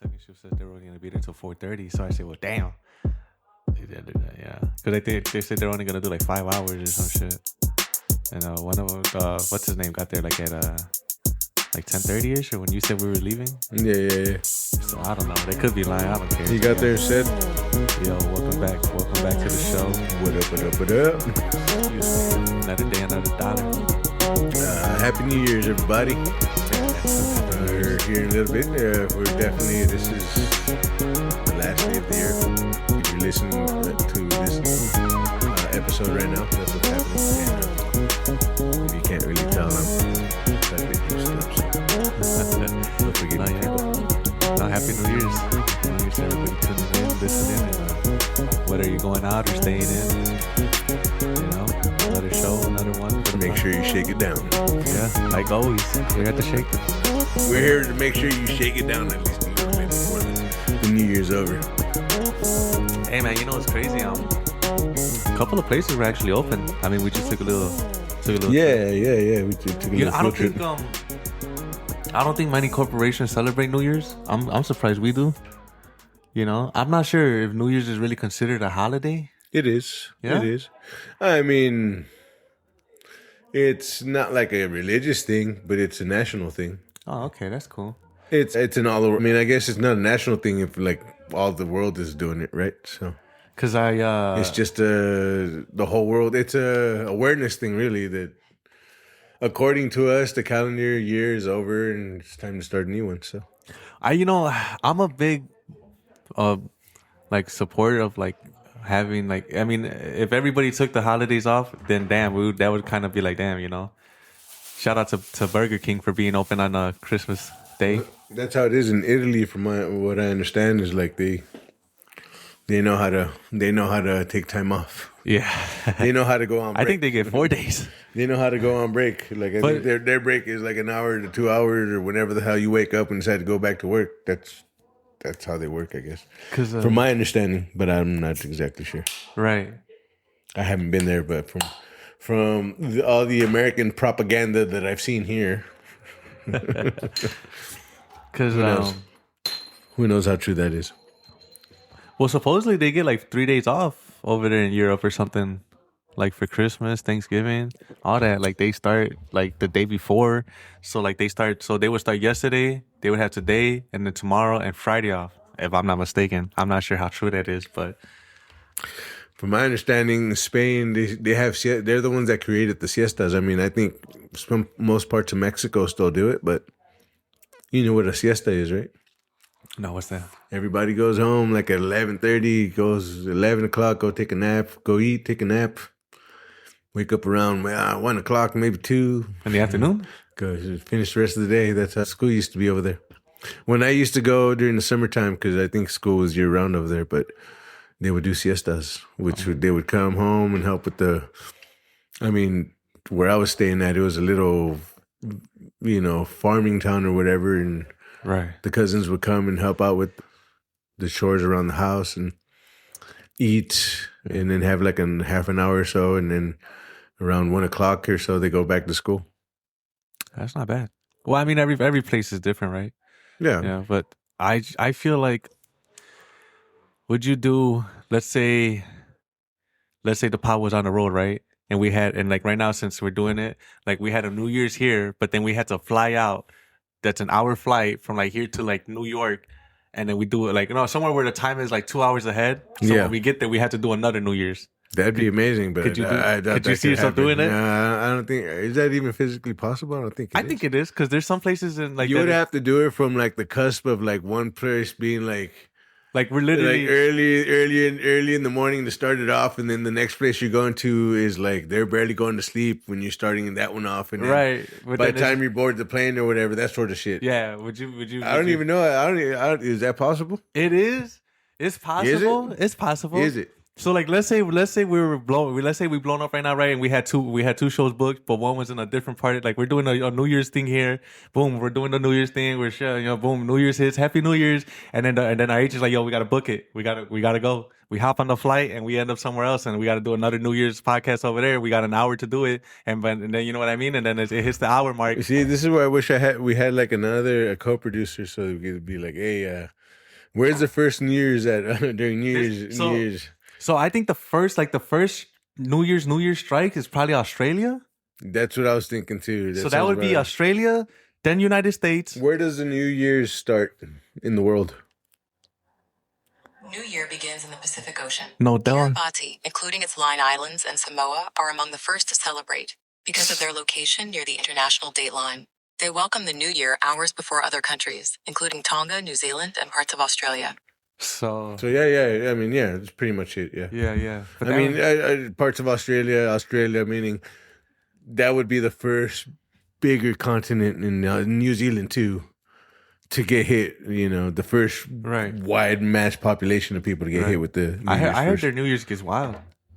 second shift said they were only gonna be there until 4:30. So I said, well, damn. Yeah, because they said they're only gonna do like 5 hours or some shit. And one of them, what's his name, got there like at like 10:30ish, or when you said we were leaving. Yeah. So I don't know. They could be lying. I don't care. He got there and said, "Yo, welcome back to the show. What up? Another day, another dollar. Happy New Year's, everybody. We're here in a little bit. This is the last day of the year. If you're listening to this episode right now, that's what's happening. And, if you can't really tell, I'm a bit used up. Don't forget me, people. Happy New Year's. New Year's to everybody tuning in, listening. And, whether you're going out or staying in, another show, another one. Make sure you shake it down. Yeah, like always, we have to shake it. We're here to make sure you shake it down at least a little bit before the New Year's over. Hey man, you know what's crazy? A couple of places were actually open. I mean, we just took a little. Yeah. We took a little trip. I don't think many corporations celebrate New Year's. I'm surprised we do. I'm not sure if New Year's is really considered a holiday. It is. Yeah? It is. I mean, it's not like a religious thing, but it's a national thing. Oh, okay, that's cool. It's an all over. I mean, I guess it's not a national thing if like all the world is doing it, right? So, because it's just the whole world. It's a awareness thing, really. That according to us, the calendar year is over and it's time to start a new one. So, I'm a big, supporter of having if everybody took the holidays off, then damn, that would kind of be like damn, Shout out to Burger King for being open on Christmas Day. That's how it is in Italy. From what I understand, is like they know how to take time off. Yeah, they know how to go on break. I think they get 4 days. They know how to go on break. I think their break is like an hour to 2 hours or whenever the hell you wake up and decide to go back to work. That's how they work, I guess. From my understanding, but I'm not exactly sure. Right. I haven't been there, but from all the American propaganda that I've seen here. Because who knows how true that is? Well, supposedly they get like 3 days off over there in Europe or something, like for Christmas, Thanksgiving, all that. Like they start like the day before, so they would start yesterday. They would have today and then tomorrow and Friday off, if I'm not mistaken. I'm not sure how true that is, but from my understanding, Spain they're the ones that created the siestas. I mean, I think most parts of Mexico still do it, but you know what a siesta is, right? No, what's that? Everybody goes home like at 11:30, goes 11 o'clock, go take a nap, go eat, take a nap, wake up around 1 o'clock, maybe 2. In the afternoon? Go finish the rest of the day. That's how school used to be over there. When I used to go during the summertime, because I think school was year round over there, but they would do siestas, they would come home and help with where I was staying at, it was a little, farming town or whatever, and right. The cousins would come and help out with the chores around the house and eat, and then have like a half an hour or so, and then around 1 o'clock or so they go back to school. That's not bad. Well, I mean, every place is different, right? Yeah, but I feel like, would you do, let's say the pod was on the road, right? And right now, since we're doing it, like we had a New Year's here, but then we had to fly out. That's an hour flight from like here to like New York. And then we do it somewhere where the time is like 2 hours ahead. So when we get there, we have to do another New Year's. That'd be amazing, but could you see yourself doing it? I don't think, is that even physically possible? I don't think it is. I think it is, because there's some places in like... You would have to do it from like the cusp of like one place being like we're literally... Like early in the morning to start it off, and then the next place you're going to is like they're barely going to sleep when you're starting that one off. And right. By the time you board the plane or whatever, that sort of shit. Yeah, would you? I don't even know. Is that possible? It is. It's possible. Is it? It's possible. Is it? So like let's say we blown up right now, right? And we had two shows booked, but one was in a different part. Like we're doing a New Year's thing here. Boom, we're doing the New Year's thing. We're sure, boom, New Year's hits, Happy New Year's, and then our agent's like, yo, we gotta book it. We gotta go. We hop on the flight and we end up somewhere else, and we gotta do another New Year's podcast over there. We got an hour to do it, and then you know what I mean. And then it hits the hour mark. See, this is where I wish we had like a co-producer, so we could be like, hey, where's the first New Year's at during New Year's? So I think the first New Year's strike is probably Australia. That's what I was thinking too. So that would be Australia, then United States. Where does the New Year's start in the world? New Year begins in the Pacific Ocean. No, Dylan. Kiribati, including its Line Islands and Samoa, are among the first to celebrate because of their location near the international date line. They welcome the New Year hours before other countries, including Tonga, New Zealand, and parts of Australia. So yeah. I mean, yeah, that's pretty much it. Yeah. Yeah. But I mean, parts of Australia meaning that would be the first bigger continent in New Zealand too to get hit. The first wide mass population of people to get hit with the. I heard their New Year's gets wild.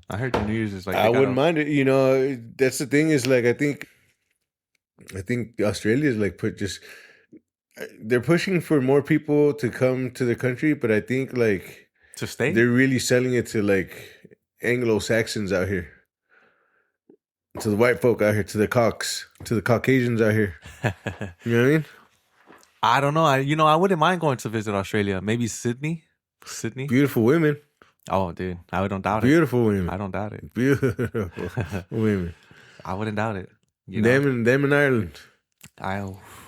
I heard their New Year's is like. I wouldn't mind it. That's the thing is like I think Australia is like they're pushing for more people to come to the country, but I think like to stay. They're really selling it to like Anglo-Saxons out here, to the white folk out here, to the Caucasians out here. You know what I mean? I don't know. I wouldn't mind going to visit Australia. Maybe Sydney. Beautiful women. Oh, dude, I don't doubt Beautiful women. I don't doubt it. Beautiful women. I wouldn't doubt it. Them in Ireland.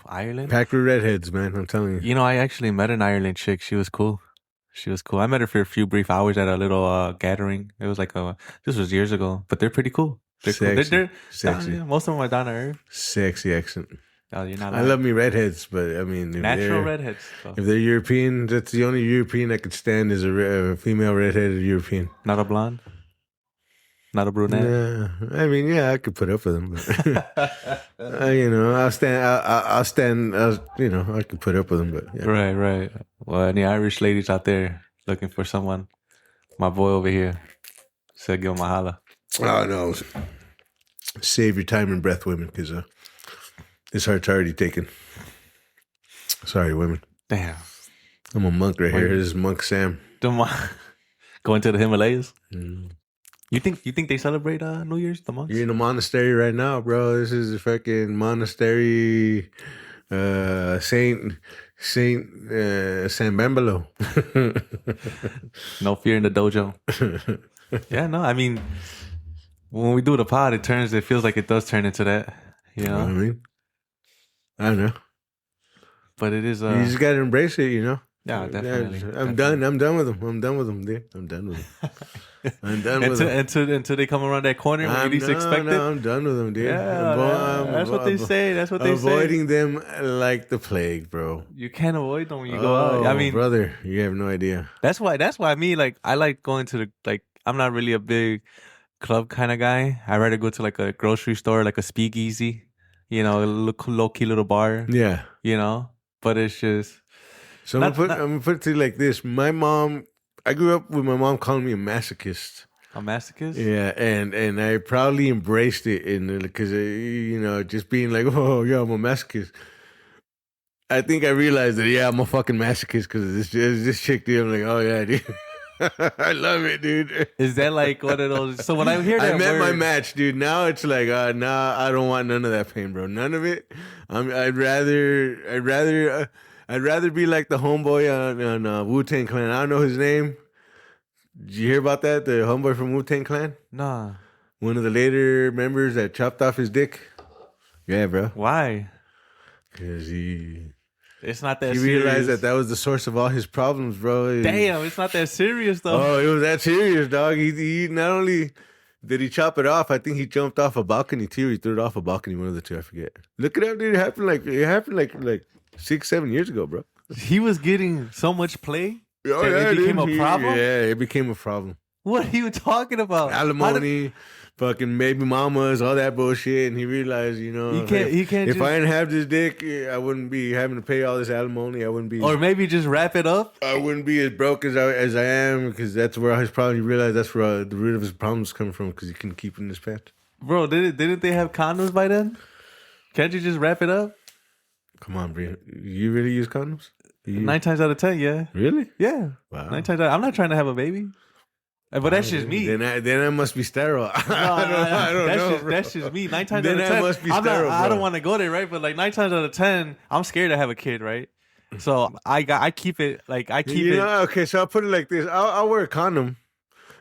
Ireland? Packed with redheads, man. I'm telling you. I actually met an Ireland chick. She was cool. I met her for a few brief hours at a little gathering. It was like this was years ago, but they're pretty cool. They're sexy. Cool. They're sexy. Most of them are down to earth. Sexy accent. Oh, you're not. I love me redheads, but I mean, natural redheads. So. If they're European, that's the only European I could stand is a female redheaded European. Not a blonde. Not a brunette. Yeah, I mean, yeah, I could put up with them. But, I'll stand. I could put up with them. But yeah. Right. Well, any Irish ladies out there looking for someone? My boy over here said, "Give him a holla." Oh no! Save your time and breath, women, because this heart's already taken. Sorry, women. Damn. I'm a monk right here. This is Monk Sam. Going to the Himalayas. You think they celebrate New Year's, the monks? You're in a monastery right now, bro. This is a fucking monastery, Saint San Bambalo. No fear in the dojo. Yeah, no. I mean, when we do the pod, it feels like it does turn into that. You know what I mean? I don't know, but it is. You just gotta embrace it, Yeah, definitely. I'm done with them, dude. I'm done with them. I'm done with them. Until they come around that corner when you least expect it. I'm done with them, dude. Yeah, that's what they say. Avoiding them like the plague, bro. You can't avoid them when you go out. I mean, brother, you have no idea. That's why me, like, I like going to I'm not really a big club kind of guy. I'd rather go to like a grocery store, like a speakeasy, a low key little bar. Yeah. But it's just. So I'm gonna put it to you like this. I grew up with my mom calling me a masochist. A masochist? Yeah, and I proudly embraced it, because just being like, oh yeah, I'm a masochist. I think I realized that I'm a fucking masochist because this chick, dude. I'm like, oh yeah, dude. I love it, dude. Is that like one of those? So when I hear that, I met my match, dude. Now it's like, nah, I don't want none of that pain, bro. None of it. I'd rather be like the homeboy on Wu-Tang Clan. I don't know his name. Did you hear about that? The homeboy from Wu-Tang Clan? Nah. One of the later members that chopped off his dick. Yeah, bro. Why? Because it's not that serious. He realized that was the source of all his problems, bro. Damn, it's not that serious, though. Oh, it was that serious, dog. He not only did he chop it off, I think he jumped off a balcony, too. He threw it off a balcony, one of the two, I forget. Look it up, dude. It happened like 6-7 years ago, bro. He was getting so much play that it became a problem? Yeah, it became a problem. What are you talking about? Alimony, fucking baby mamas, all that bullshit, and he realized, you know, He can't. if Just, I didn't have this dick, I wouldn't be having to pay all this alimony. I wouldn't be, or maybe just wrap it up. I wouldn't be as broke as I am, because that's where he's probably realized that's where the root of his problems coming from, because he couldn't keep it in his pants. Bro, didn't they have condoms by then? Can't you just wrap it up? Come on, bro. You really use condoms? 9 times out of 10, yeah. Really? Yeah. Wow. 9 times out. I'm not trying to have a baby. But that's just me. Then I must be sterile. I don't know. That's just me. 9 times Then out of 10. I must be sterile, I don't bro. want to go there, right? But like 9 times out of 10, I'm scared to have a kid, right? So I keep it like Okay, so I'll put it like this. I'll wear a condom,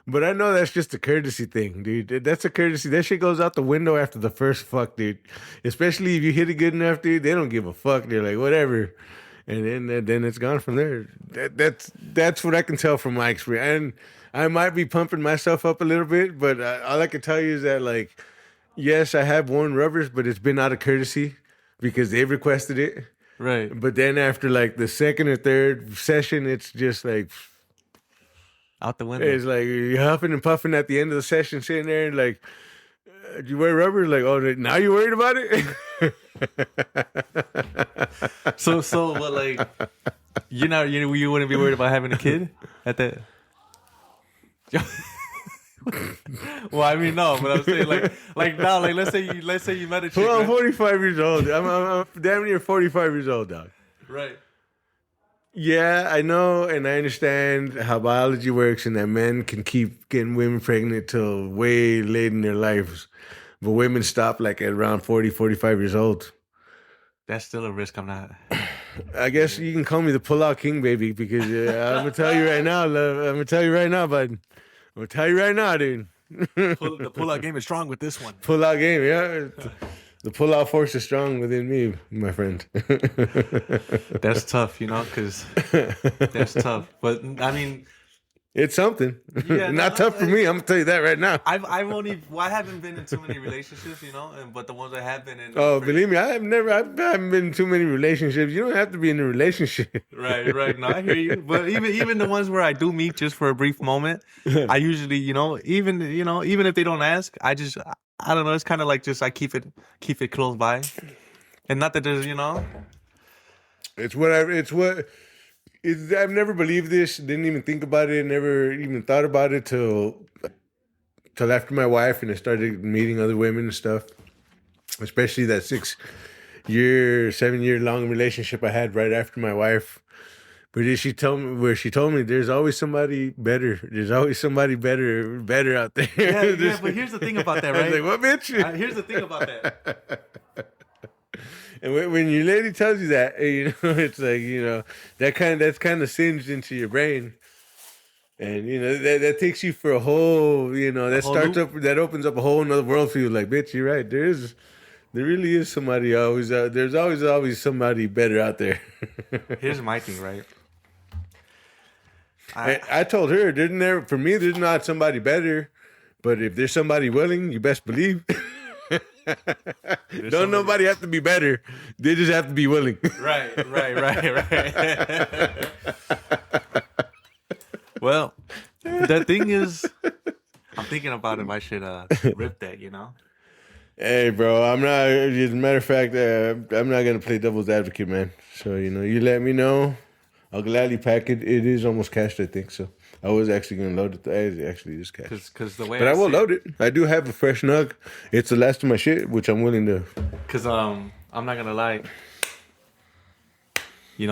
but I know that's just a courtesy thing, dude. That's a courtesy. That shit goes out the window after the first fuck, dude. Especially if you hit it good enough, dude. They don't give a fuck. They're like, whatever. And then it's gone from there. That's what I can tell from my experience. And I might be pumping myself up a little bit, but all I can tell you is that, like, yes, I have worn rubbers, but it's been out of courtesy because they've requested it. right. But then after like the second or third session, it's just like Out the window. it's like you're huffing and puffing at the end of the session, sitting there and like, do you wear rubber? Like, oh, now you worried about it? So but like you wouldn't be worried about having a kid at that. Well, I mean, no, but I'm saying like now, like let's say you met a chick, Well, I'm right? 45 years old. I'm damn near 45 years old, dog. Right. Yeah, I know, and I understand how biology works, and that men can keep getting women pregnant till way late in their lives, but women stop like at around 40, 45 years old. That's still a risk. I'm not. I guess you can call me the pull-out king, baby, because I'm gonna tell you right now, love. I'm gonna tell you right now, bud. I'm gonna tell you right now, dude. The pull-out game is strong with this one. Pull-out game, yeah. The pull-out force is strong within me, my friend. That's tough, because that's tough. But I mean, It's something. Yeah, Not tough for me. I'm gonna tell you that right now. I haven't been in too many relationships, but the ones I have been in. Oh, believe me, I haven't been in too many relationships. You don't have to be in a relationship. Right. No, I hear you. But even the ones where I do meet just for a brief moment, I usually, even if they don't ask, I don't know. It's kind of like just I keep it close by, and not that there's, I've never believed this. Didn't even think about it. Never even thought about it till after my wife, and I started meeting other women and stuff. Especially that 7-year long relationship I had right after my wife. But she told me there's always somebody better. There's always somebody better out there. Yeah. But here's the thing about that, right? I was like, what, bitch? Here's the thing about that. And when your lady tells you that, it's like, that's kind of singed into your brain. And, that takes you for a whole, that opens up a whole another world for you. Like, bitch, you're right. There really is somebody there's always somebody better out there. Here's my thing, right? I told her, for me, there's not somebody better. But if there's somebody willing, you best believe. Don't nobody have to be better. They just have to be willing. Right. Well, the thing is, I'm thinking about if I should rip that, Hey, bro, I'm not. As a matter of fact, I'm not gonna play devil's advocate, man. So you let me know. I'll gladly pack it. It is almost cashed, I think. So I was actually gonna load it. I actually just cashed. Because the way, but I will load it. I do have a fresh nug. It's the last of my shit, which I'm willing to. Because I'm not gonna lie.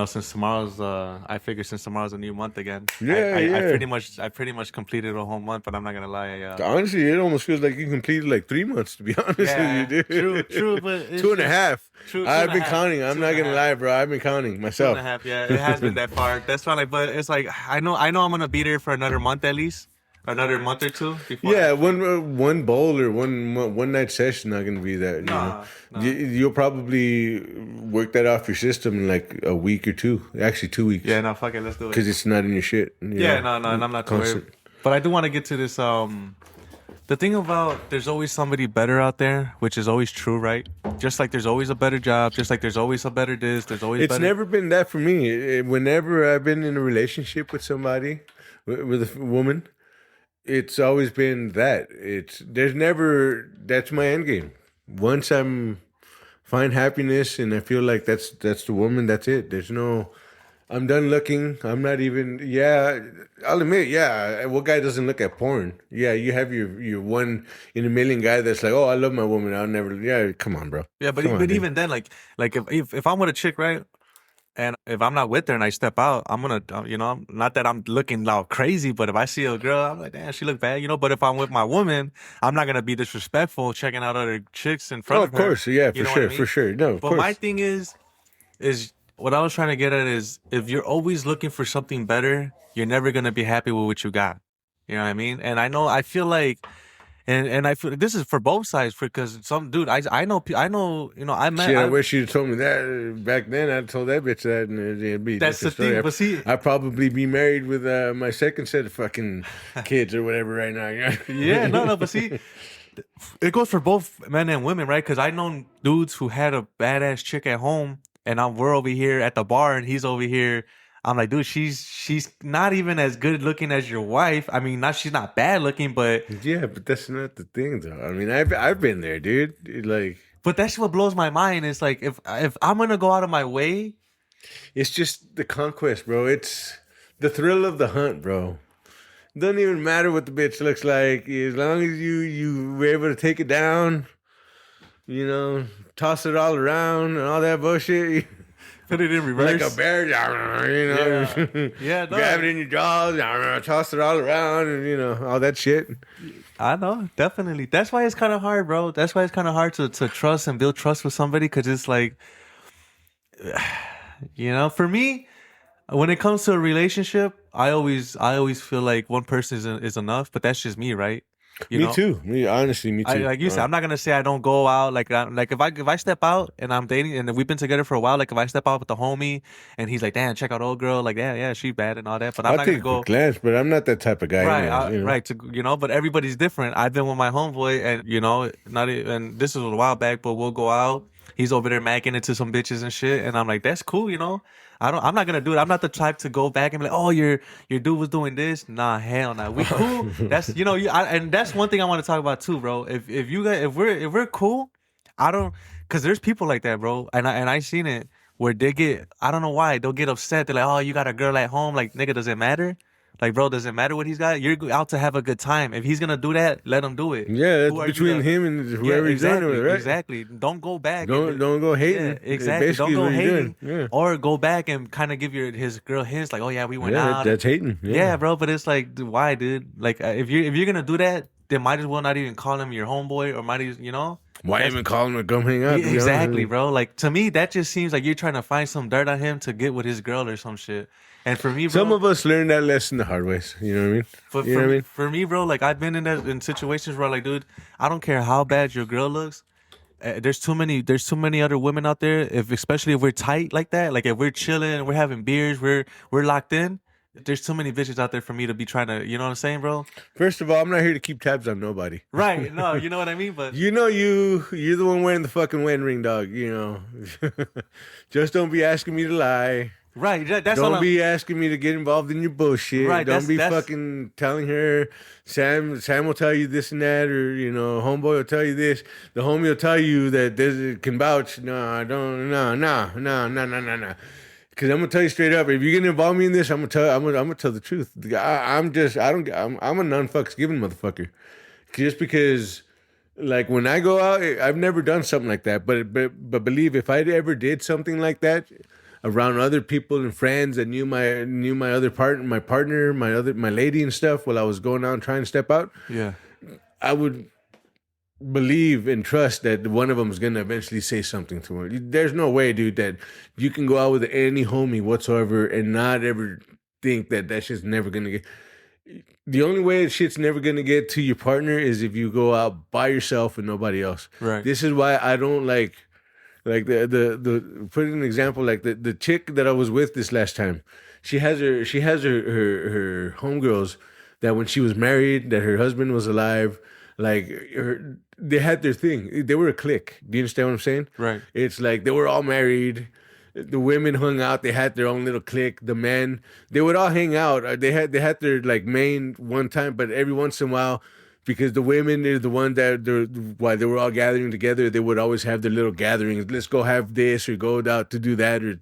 Since tomorrow's a new month again. I pretty much completed a whole month, but I'm not gonna lie. Honestly, it almost feels like you completed like 3 months, to be honest with you, dude. True, but it's 2.5. True, I've been counting. I'm not gonna lie, bro. I've been counting myself. 2.5, yeah, it has been that far. That's why, but it's like I know I'm gonna be there for another month at least, another month or two. Before one bowl or one night session not gonna be that. Nah. You'll probably work that off your system in like a week or two. Actually, 2 weeks. Yeah, no, fuck it, let's do it. Because it's not in your shit. Yeah, no, I'm not too worried. But I do want to get to this. The thing about there's always somebody better out there, which is always true, right? Just like there's always a better job, just like there's always a better this, there's always. It's never been that for me. Whenever I've been in a relationship with somebody, with a woman, it's always been that. That's my end game. Once I'm find happiness and I feel like that's the woman, that's it. I'm done looking. I'm not even. Yeah, I'll admit. Yeah, what guy doesn't look at porn? Yeah, you have your one in a million guy that's like, oh, I love my woman. I'll never. Yeah, come on, bro. Yeah, Come on, but dude. even then, like if I'm with a chick, right, and if I'm not with her and I step out, I'm gonna, not that I'm looking all crazy, but if I see a girl, I'm like, damn, she look bad, But if I'm with my woman, I'm not gonna be disrespectful, checking out other chicks in Oh, front of of her. course. Yeah, You for know what I sure, for mean? sure. No, of But my course. thing is what I was trying to get at is if you're always looking for something better, you're never gonna be happy with what you got. You know what I mean? And I feel like, and I feel this is for both sides, because some dude, I know, I met, Shit, I wish you'd told me that back then. I'd told that bitch that, and it'd be a that's the different story. thing. But see, I'd probably be married with my second set of fucking kids or whatever right now. yeah, no, but see, it goes for both men and women, right? Because I know dudes who had a badass chick at home, and we're over here at the bar, and he's over here. I'm like, dude, she's not even as good looking as your wife. I mean, she's not bad looking, but Yeah, but that's not the thing, though. I mean, I've been there, dude. Like, that's what blows my mind. It's like if I'm gonna go out of my way, it's just the conquest, bro. It's the thrill of the hunt, bro. Doesn't even matter what the bitch looks like, as long as you were able to take it down. Toss it all around and all that bullshit. put it in Like reverse. a bear, Yeah, no. grab it in your jaws, toss it all around, and all that shit. I know, definitely. That's why it's kind of hard, bro. That's why it's kind of hard to trust and build trust with somebody, because it's like, for me, when it comes to a relationship, I always feel like one person is enough, but that's just me, right? Me too. Honestly, me too. Like you said, I'm not gonna say I don't go out. Like if I step out and I'm dating and we've been together for a while, like if I step out with the homie and he's like, damn, check out old girl, like yeah, she bad and all that, but I'm I'll not take gonna a go. glance, but I'm not that type of guy. Right, Anyways, right. But everybody's different. I've been with my homeboy, and and this was a while back, but we'll go out. He's over there macking into some bitches and shit, and I'm like, that's cool. I'm not gonna do it. I'm not the type to go back and be like, oh, your dude was doing this. Nah, hell nah. We cool. That's and that's one thing I want to talk about too, bro. If you guys if we're cool, I don't, because there's people like that, bro, and I seen it where they get, I don't know why they'll get upset. They're like, oh, you got a girl at home, like nigga, does it matter? Like, bro, does it matter what he's got? You're out to have a good time. If he's gonna do that, let him do it. Yeah, Who that's are you between to- him and Yeah, whoever he's doing it exactly, with, right? exactly. Don't go back. Don't go hating. Yeah, exactly. Basically, Don't go what you're hating, doing. Yeah, or go back and kind of give his girl hints like, oh yeah, we went yeah, out. that's hating. Yeah, bro. But it's like, dude, why, dude? Like, if you're gonna do that, then might as well not even call him your homeboy, or might Why even call him to come hang out? Yeah, exactly, bro. Like, to me, that just seems like you're trying to find some dirt on him to get with his girl or some shit. And for me, bro, Some of us learned that lesson the hard ways. You know what I mean? For, You know what I mean? for me, bro, like I've been in situations where, like, dude, I don't care how bad your girl looks. There's too many other women out there. Especially if we're tight like that, like if we're chilling, we're having beers, we're locked in. There's too many bitches out there for me to be trying to, you know what I'm saying, bro? First of all, I'm not here to keep tabs on nobody. Right? No, you know what I mean. But You're the one wearing the fucking wedding ring, dog. Just don't be asking me to lie. right, that's all. Don't be asking me to get involved in your bullshit. Right, Don't be that's- fucking telling her Sam will tell you this and that, or homeboy will tell you this. The homie will tell you that this can vouch. No, I don't. No. Because I'm gonna tell you straight up, if you're gonna involve me in this, I'm gonna tell the truth. I'm a non-fucks given motherfucker. Just because, like, when I go out, I've never done something like that. But believe, if I ever did something like that around other people and friends that knew my other partner, my lady and stuff, while I was going out and trying to step out, yeah, I would believe and trust that one of them is going to eventually say something to her. There's no way, dude, that you can go out with any homie whatsoever and not ever think that shit's never going to get. The only way shit's never going to get to your partner is if you go out by yourself and nobody else. right. This is why I don't like the put an example, like the chick that I was with this last time. She has her homegirls that when she was married, that her husband was alive, like they had their thing. They were a clique. Do you understand what I'm saying? Right. It's like they were all married. The women hung out. They had their own little clique. The men, they would all hang out. They had their like main one time, but every once in a while, because the women are the one that while they were all gathering together, they would always have their little gatherings. Let's go have this or go out to do that or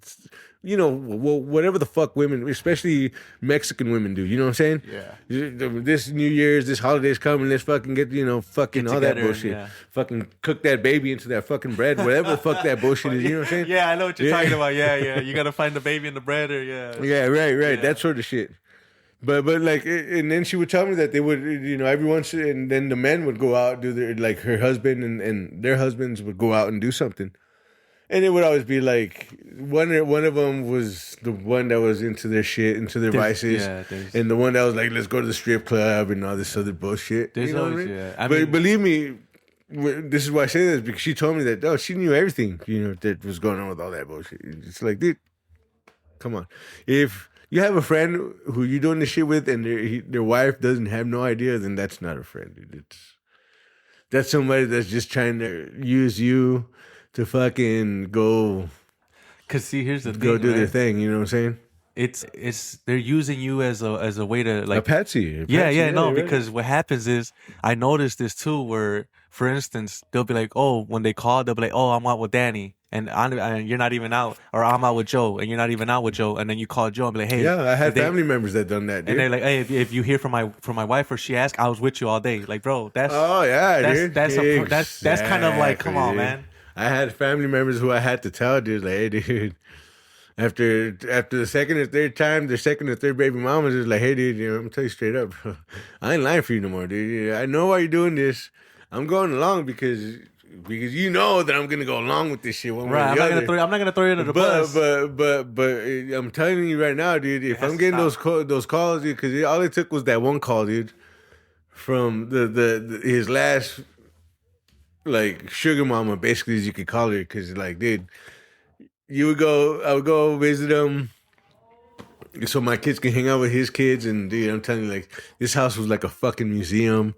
whatever the fuck women, especially Mexican women do. You know what I'm saying? Yeah. This New Year's, this holiday's coming. Let's fucking get fucking Get all that together, bullshit. yeah. Fucking cook that baby into that fucking bread, whatever the fuck that bullshit is. You know what I'm saying? Yeah, I know what you're Yeah. talking about. Yeah. You gotta find the baby in the bread, or Yeah, right, Yeah. that sort of shit. But like, and then she would tell me that they would, every once, and then the men would go out, do their, like her husband and their husbands would go out and do something. And it would always be like one of them was the one that was into their shit, into their vices, and the one that was like, let's go to the strip club and all this other bullshit. There's You know always, what I mean? yeah. But believe me, this is why I say this, because she told me that she knew everything, that was going on with all that bullshit. It's like, dude, come on. If you have a friend who you're doing this shit with and their wife doesn't have no idea, then that's not a friend, dude. That's somebody that's just trying to use you to fucking go. Cause see, here's the thing, Go do right? their thing. You know what I'm saying? It's they're using you as a way to like A patsy. no, right. because what happens is I noticed this too, where for instance they'll be like, oh, when they call they'll be like, oh, I'm out with Danny, and you're not even out, or I'm out with Joe and you're not even out with Joe, and then you call Joe and be like, hey, Yeah, I had family members that done that, dude. and they're like, hey, if you hear from my wife or she asks, I was with you all day, like, bro, that's Oh yeah, dude. that's kind of like, come on, Exactly, man. I had family members who I had to tell, dude, like, hey, dude. After the second or third time, their second or third baby mamas is like, hey, dude, I'm gonna tell you straight up, bro. I ain't lying for you no more, dude. I know why you're doing this. I'm going along because you know that I'm gonna go along with this shit one way Right, or I'm the not other. gonna throw you under the bus. But I'm telling you right now, dude. If I'm getting those calls, dude, because all it took was that one call, dude, from his last like sugar mama, basically, as you could call her, because like, dude, I would go visit him so my kids can hang out with his kids, and dude, I'm telling you, like, this house was like a fucking museum.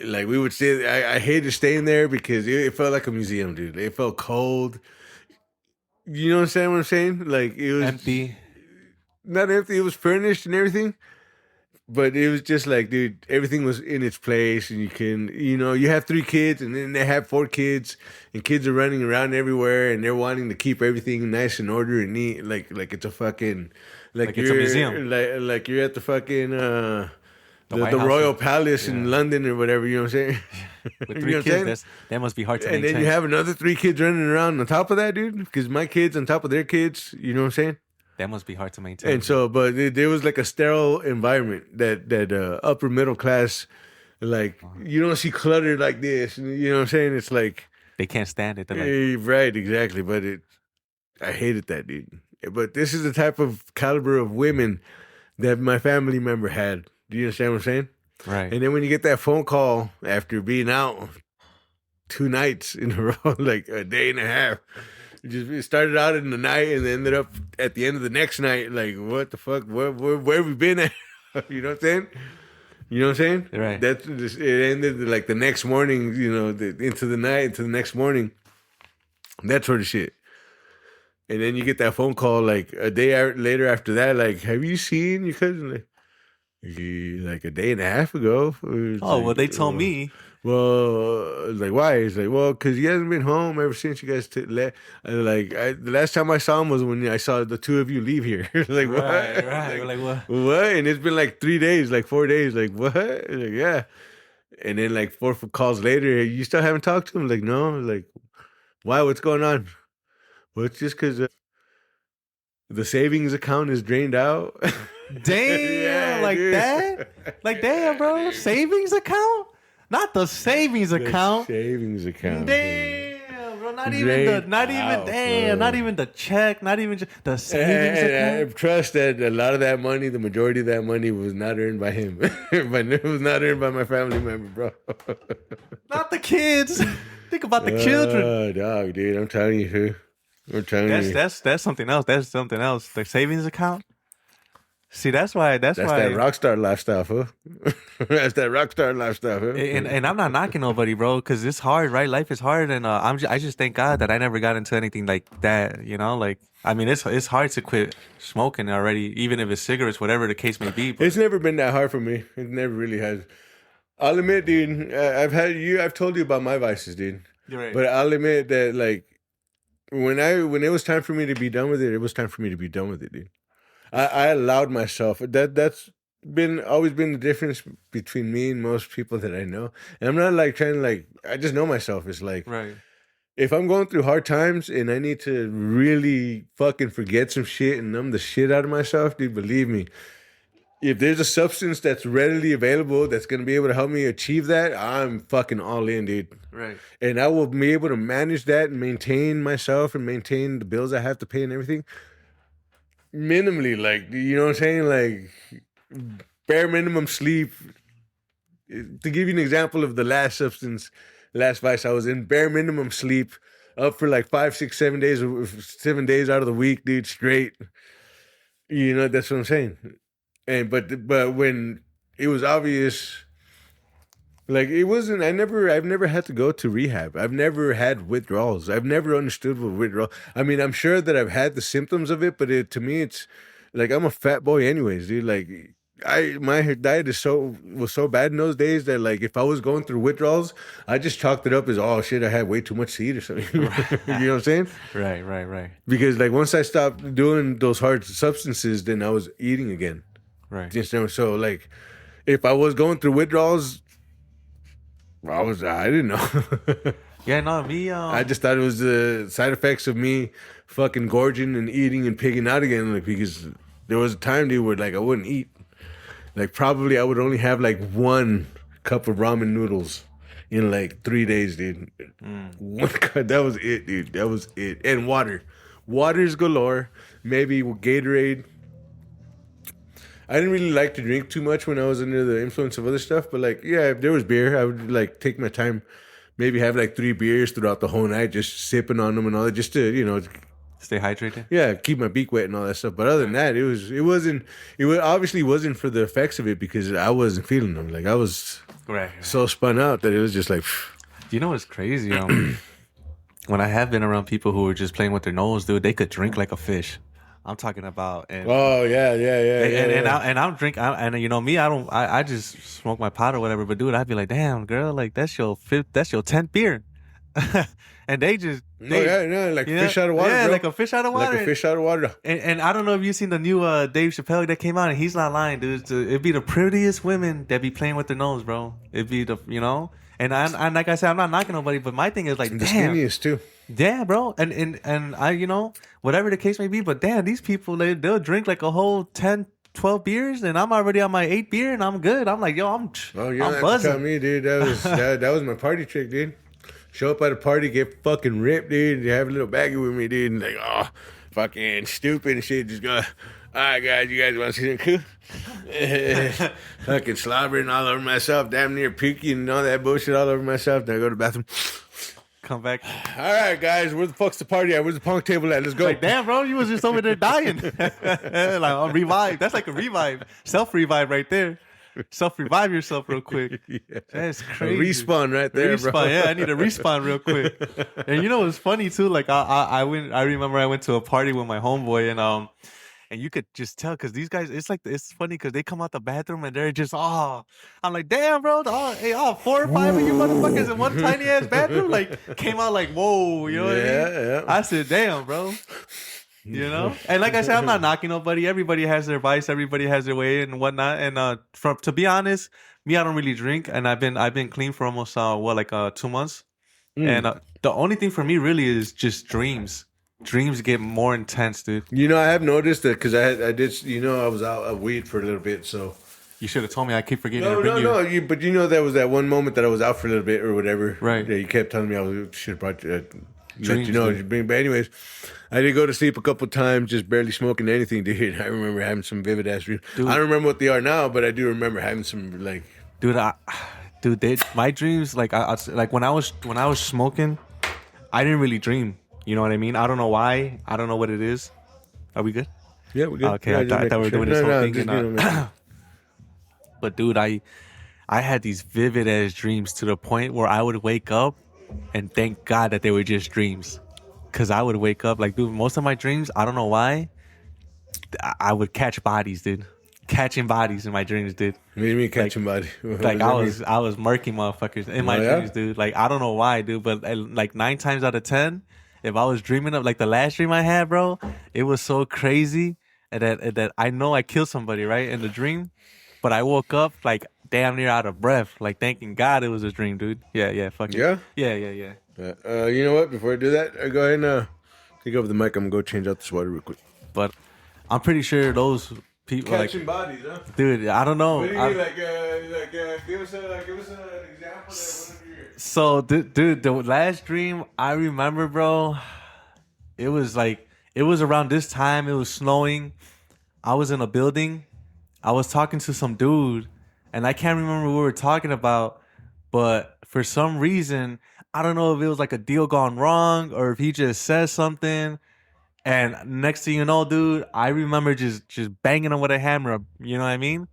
Like, we would stay. I hated staying there because it felt like a museum, dude. It felt cold. You know what I'm saying? Like, it was Empty. not empty. It was furnished and everything, but it was just like, dude, everything was in its place, and you have 3 kids, and then they have 4 kids, and kids are running around everywhere, and they're wanting to keep everything nice and order and neat, like it's a fucking like it's a museum. like you're at the fucking the White House Royal Palace in London or whatever. You know what I'm saying? With You 3 know what I'm saying? kids, that must be hard to And maintain. then you have another 3 kids running around on top of that, dude. Because my kids on top of their kids. You know what I'm saying? That must be hard to maintain. And so, but there was like a sterile environment that upper middle class, like, you don't see clutter like this. You know what I'm saying? It's like, they can't stand it. They're like, right, exactly. But I hated that, dude. But this is the type of caliber of women that my family member had. Do you understand what I'm saying? right. And then when you get that phone call after being out 2 nights in a row, like a day and a half, it started out in the night and ended up at the end of the next night. Like, what the fuck? Where have we been at? You know what I'm saying? You know what I'm saying? Right. It ended like the next morning. Into the night, into the next morning. That sort of shit. And then you get that phone call like a day later after that. Like, have you seen your cousin? Like a day and a half ago. Well, they told me. Well, like, why? It's like, well, because he hasn't been home ever since you guys the last time I saw him was when I saw the 2 of you leave here. Like, what? Right. Like, We're like, what? what? And it's been like 3 days, like 4 days. Like, what? Like, yeah. And then like 4 calls later, you still haven't talked to him? Like, no. Like, why? What's going on? Well, it's just because the savings account is drained out. Damn, Yeah, like dude. that? Like, damn, bro. Savings account? Not the savings account. Savings account. Damn, bro. Not even Drained out, bro. not even the check, not even the savings And account. trust that a lot of that money, the majority of that money was not earned by him. But it was not earned by my family member, bro. Not the kids. Think about the children. Oh, dog, dude. I'm telling you, I'm telling you. That's something else. That's something else. The savings account. See, that's why. That's that rock star lifestyle, huh? That's that rock star lifestyle, huh? And I'm not knocking nobody, bro, because it's hard, right? Life is hard, and I just thank God that I never got into anything like that. You know, like I mean, it's hard to quit smoking already, even if it's cigarettes, whatever the case may be. But It's never been that hard for me. It never really has. I'll admit, dude. I've told you about my vices, dude. you're right. But I'll admit that, like, when it was time for me to be done with it, it was time for me to be done with it, dude. I allowed myself. That's always been the difference between me and most people that I know. And I'm not like trying to like. I just know myself. It's like Right. if I'm going through hard times and I need to really fucking forget some shit and numb the shit out of myself, dude, believe me. If there's a substance that's readily available that's gonna be able to help me achieve that, I'm fucking all in, dude. Right. And I will be able to manage that and maintain myself and maintain the bills I have to pay and everything. Minimally, like, you know what I'm saying? Like, bare minimum sleep. To give you an example of the last vice I was in, bare minimum sleep, up for like 5, 6, 7 days out of the week, dude, straight. You know, that's what I'm saying. And but when it was obvious, like it wasn't. I've never had to go to rehab. I've never had withdrawals. I've never understood what withdrawal. I mean, I'm sure that I've had the symptoms of it, but to me, it's like I'm a fat boy, anyways, dude. Like my diet was so bad in those days that like if I was going through withdrawals, I just chalked it up as oh shit, I had way too much to eat or something. You know what I'm saying? Right. Because like once I stopped doing those hard substances, then I was eating again. Right. So like, if I was going through withdrawals, I didn't know. Yeah, no, me. I just thought it was the side effects of me fucking gorging and eating and pigging out again. Like because there was a time, dude, where like I wouldn't eat. Like probably I would only have like 1 cup of ramen noodles in like 3 days, dude. One cup, that was it, dude. That was it. And water's galore. Maybe Gatorade. I didn't really like to drink too much when I was under the influence of other stuff, but like, yeah, if there was beer, I would like take my time, maybe have like 3 beers throughout the whole night, just sipping on them and all that, just to, you know, stay hydrated. yeah, keep my beak wet and all that stuff. But other than that, it obviously wasn't for the effects of it because I wasn't feeling them. Like I was Right. so spun out that it was just like, You know what's crazy? When I have been around people who were just playing with their nose, dude, they could drink like a fish. I'm talking about. And, oh yeah. And I'm drink. And you know me, I just smoke my pot or whatever. But dude, I'd be like, damn, girl, like that's your 10th beer, and they just like fish out of water. Yeah, bro. like a fish out of water. Like a fish out of water. And I don't know if you've seen the new Dave Chappelle that came out, and he's not lying, dude. It'd be the prettiest women that be playing with their nose, bro. It'd be And I like I said, I'm not knocking nobody, but my thing is like, The damn, skinniest too. yeah, bro. And I, whatever the case may be, but damn, these people they'll drink like a whole 10, 12 beers, and I'm already on my 8th beer, and I'm good. I'm like, yo, I'm Have buzzing. to tell me, dude. That was my party trick, dude. Show up at a party, get fucking ripped, dude. You have a little baggie with me, dude. And like, oh, fucking stupid and shit. Just go, all right, guys, you guys want to see something cool? Fucking slobbering all over myself, damn near puking and all that bullshit all over myself. Then I go to the bathroom. Come back. All right, guys, where the fuck's the party at? Where's the punk table at? Let's go. Like, damn, bro, you was just over there dying. Like, revive. That's like a revive. Self-revive right there. Self-revive yourself real quick. Yeah. That's A crazy. respawn right there, Respawn, bro. yeah, I need a respawn real quick. And you know what's funny too? Like I remember I went to a party with my homeboy and you could just tell because these guys, it's funny because they come out the bathroom and they're just I'm like, damn, bro, 4 or 5 of you motherfuckers in one tiny ass bathroom, like came out like, whoa, you know what I mean? Yeah. I said, damn, bro. You know, and like I said, I'm not knocking nobody. Everybody has their vice. Everybody has their way and whatnot. And to be honest, me, I don't really drink, and I've been clean for almost 2 months. And the only thing for me really is just dreams. Dreams get more intense, dude. You know, I have noticed that because I did. You know, I was out of weed for a little bit, so. You should have told me. I keep forgetting No, to bring you. but you know, there was that one moment that I was out for a little bit or whatever. Right. Yeah, you kept telling me I should have brought you. Let Dreams, you know, dude. but anyways, I did go to sleep a couple times, just barely smoking anything, dude. I remember having some vivid ass dreams. I don't remember what they are now, but I do remember having some like. Dude, my dreams like like when I was smoking, I didn't really dream. You know what I mean? I don't know why. I don't know what it is. Are we good? Yeah, we're good. Okay, Yeah, I just thought we making were sure. doing this whole thing. just, But dude, I had these vivid ass dreams to the point where I would wake up and thank God that they were just dreams. Cause I would wake up like, dude, most of my dreams, I don't know why, I would catch bodies, dude. Catching bodies in my dreams, dude. What do you mean catching body? Like I was murking motherfuckers in my dreams, dude. Like I don't know why, dude, but like 9 times out of 10, if I was dreaming of like the last dream I had, bro, it was so crazy that I know I killed somebody right in the dream, but I woke up like damn near out of breath, like thanking God it was a dream, dude. Yeah, fuck it. Yeah? Yeah. You know what? Before I do that, go ahead and take over the mic. I'm going to go change out this water real quick. But I'm pretty sure those people Catching bodies, huh? dude, I don't know. What do you mean? Give us an example of one of your... So, dude, the last dream I remember, bro, it was around this time. It was snowing. I was in a building. I was talking to some dude, and I can't remember what we were talking about, but for some reason, I don't know if it was like a deal gone wrong or if he just said something. And next thing you know, dude, I remember just banging him with a hammer, you know what I mean?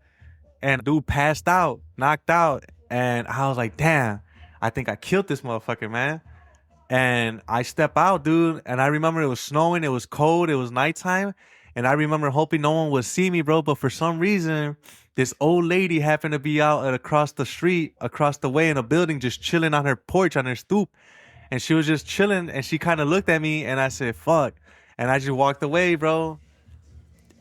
And dude passed out, knocked out, and I was like, damn, I think I killed this motherfucker, man. And I step out, dude, and I remember it was snowing, it was cold, it was nighttime, and I remember hoping no one would see me, bro, but for some reason, this old lady happened to be out across the street, across the way in a building, just chilling on her porch, on her stoop, and she was just chilling, and she kind of looked at me, and I said, fuck, and I just walked away, bro,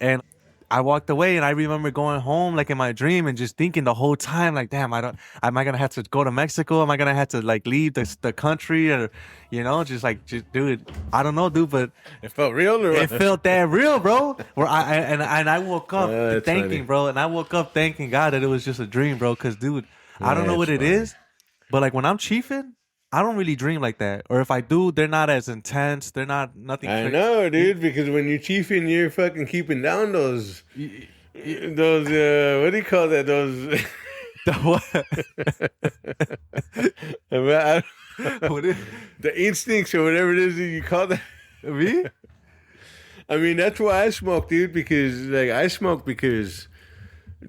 and I walked away, and I remember going home like in my dream and just thinking the whole time like, damn, am I gonna have to go to Mexico? Am I gonna have to like leave the country, or just dude, I don't know, dude, but it felt real, or it felt that real, bro. Where I woke up thanking, funny. bro, and I woke up thanking God that it was just a dream, bro. Cause dude, I don't know what it funny. is, but like when I'm chiefing, I don't really dream like that. Or if I do, they're not as intense. They're not nothing. I know, dude, because when you're chiefing, you're fucking keeping down those what do you call that? Those The what? What is the instincts or whatever it is that you call that. me? I mean, that's why I smoke, dude, because like I smoke because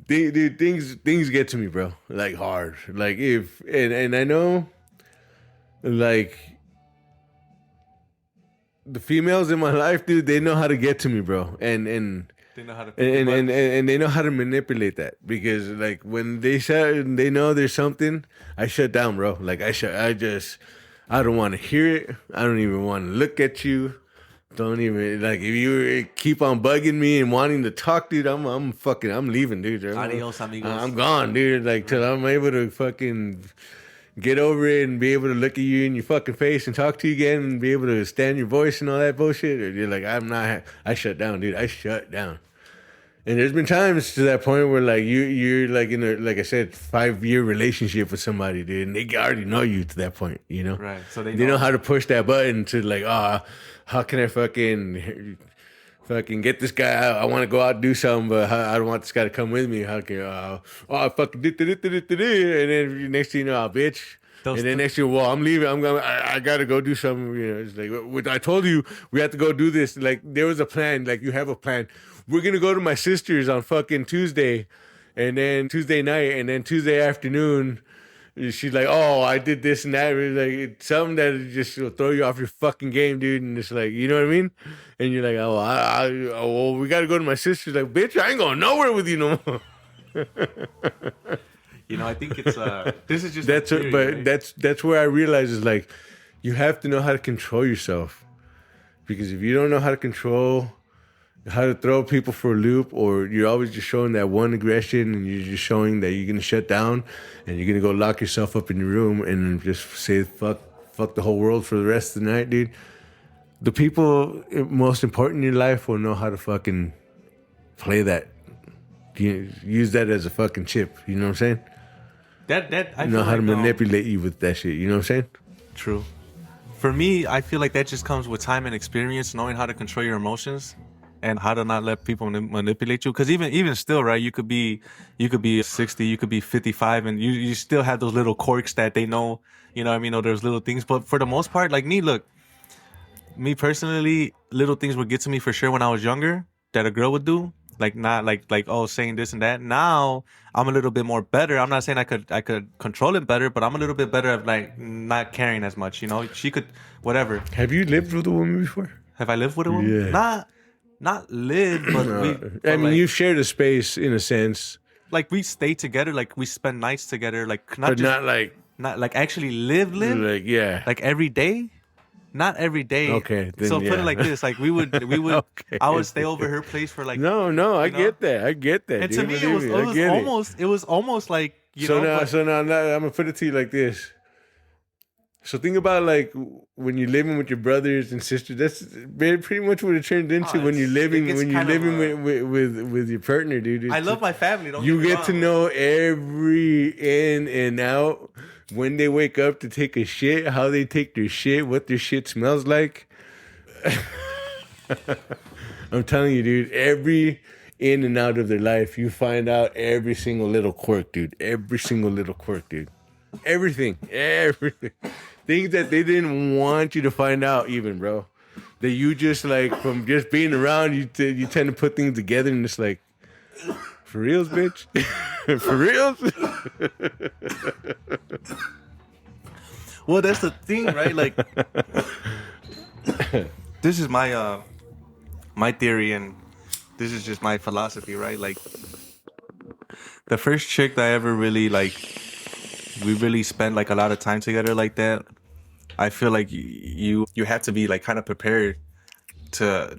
dude, things get to me, bro. Like hard. Like and I know like the females in my life, dude, they know how to get to me, bro. And They know how to. and they know how to manipulate that, because like when they know there's something, I shut down, bro. Like I don't want to hear it. I don't even want to look at you. Don't even, like, if you keep on bugging me and wanting to talk, dude, I'm leaving, dude. Adios, amigos. I'm gone, dude. Like till I'm able to fucking get over it and be able to look at you in your fucking face and talk to you again and be able to stand your voice and all that bullshit. Or you're like, I shut down, dude. I shut down. And there's been times to that point where like you're like in a, like I said, 5-year relationship with somebody, dude, and they already know you to that point, you know? Right. So they know how to push that button to like, how can I fucking get this guy out? I want to go out and do something, but I don't want this guy to come with me. How can I fucking and then next thing you know, bitch. And then next year, well, I'm leaving. I gotta go do something. You know, it's like I told you we have to go do this. Like there was a plan. Like you have a plan. We're gonna go to my sister's on fucking Tuesday, and then Tuesday night, and then Tuesday afternoon. She's like, oh, I did this and that. Like something that just will throw you off your fucking game, dude. And it's like, you know what I mean? And you're like, well, we gotta go to my sister's. Like, bitch, I ain't going nowhere with you no more. You know, I think it's this is just that's where I realize is like you have to know how to control yourself, because if you don't know how to throw people for a loop, or you're always just showing that one aggression and you're just showing that you're gonna shut down and you're gonna go lock yourself up in your room and just say fuck the whole world for the rest of the night, dude. The people most important in your life will know how to fucking play that. Use that as a fucking chip. You know what I'm saying? That I know how to manipulate you with that shit. You know what I'm saying? True. For me, I feel like that just comes with time and experience, knowing how to control your emotions and how to not let people manipulate you. Because even still, right, you could be 60, you could be 55, and you still have those little quirks that they know. You know what I mean? Or there's little things. But for the most part, like me personally, little things would get to me for sure when I was younger. that a girl would do. Like not like saying this and that. Now I'm a little bit more better. I'm not saying I could control it better, but I'm a little bit better at like not caring as much. You know, she could whatever. Have you lived with a woman before? Have I lived with a woman? Yeah. Not lived, but I mean, you shared a space in a sense, like we stay together, like we spend nights together, like but not like actually live, like yeah, like every day. Not every day. Okay, then, so put it like this: like we would, Okay. I would stay over her place for like. No, I get that. I get that. And dude. to me, Believe it was almost like so now I'm gonna put it to you like this. So think about like when you're living with your brothers and sisters. That's pretty much what it turned into when you're living with your partner, dude. I love my family. You get to know every in and out. When they wake up to take a shit, how they take their shit, what their shit smells like. I'm telling you, dude, every in and out of their life, you find out every single little quirk, dude. Every single little quirk, dude. Everything. Things that they didn't want you to find out even, bro. That you just like, from just being around, you tend to put things together and it's like, for reals, bitch? For reals? Well, that's the thing, right? Like, this is my my theory, and this is just my philosophy, right? Like, the first chick that I ever really like, we really spent like a lot of time together like that. I feel like you have to be like kind of prepared to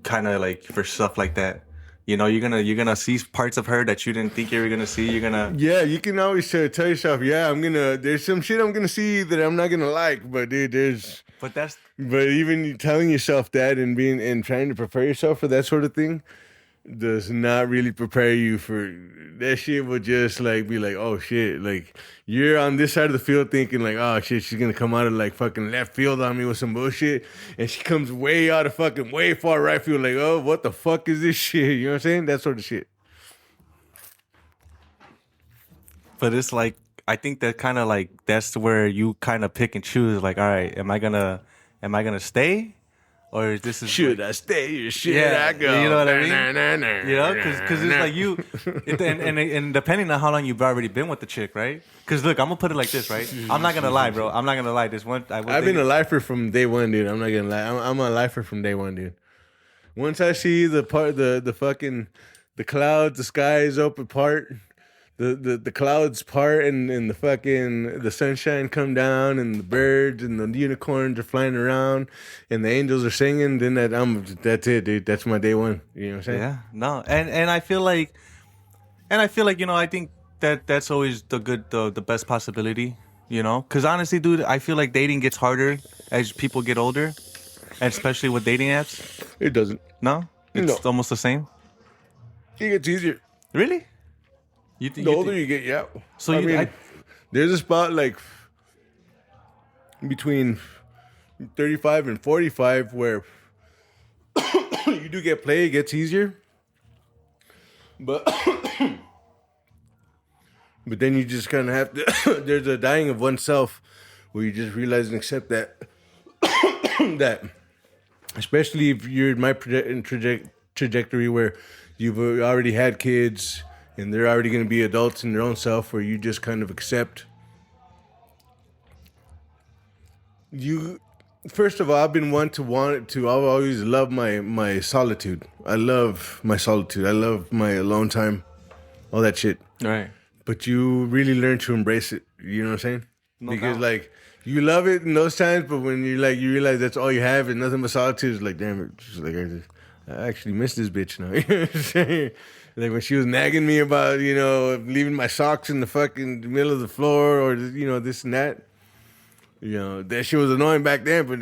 kind of like for stuff like that. You know, you're gonna see parts of her that you didn't think you were gonna see. Yeah, you can always tell yourself, yeah, there's some shit I'm gonna see that I'm not gonna like, but dude, but even telling yourself that and trying to prepare yourself for that sort of thing does not really prepare you for that shit. Will just like be like, oh shit, like you're on this side of the field thinking like, oh shit, she's gonna come out of like fucking left field on me with some bullshit, and she comes way out of fucking way far right field like, oh, what the fuck is this shit? You know what I'm saying? That sort of shit. But it's like, I think that kind of like, that's where you kind of pick and choose. Like, all right, am I gonna stay? Or this is should like, I stay or should I go? You know what I mean? You know, because it's like you, and depending on how long you've already been with the chick, right? Because look, I'm gonna put it like this, right? I'm not gonna lie, bro. I'm not gonna lie. I've been a lifer from day one, dude. I'm not gonna lie. I'm a lifer from day one, dude. Once I see the fucking the clouds, the skies open part. The clouds part and the sunshine come down and the birds and the unicorns are flying around and the angels are singing, then that's it, dude. That's my day one. You know what I'm saying? Yeah, no, and I feel like, you know, I think that's always the best possibility, you know, because honestly, dude, I feel like dating gets harder as people get older, and especially with dating apps. It doesn't. No, it's almost the same. It gets easier. Really? The older you get, yeah. So there's a spot like between 35 and 45 where you do get play. It gets easier, but but then you just kind of have to. There's a dying of oneself where you just realize and accept that that, especially if you're in my trajectory where you've already had kids. And they're already going to be adults in their own self, where you just kind of accept. You, first of all, I've been I've always loved my solitude. I love my solitude. I love my alone time, all that shit. Right. But you really learn to embrace it. You know what I'm saying? No because doubt. like you love it in those times, but when you realize that's all you have and nothing but solitude, it's like, damn it, just like I actually miss this bitch now. You know what I'm saying? Like when she was nagging me about, you know, leaving my socks in the fucking middle of the floor or, you know, this and that. You know, that shit was annoying back then, but,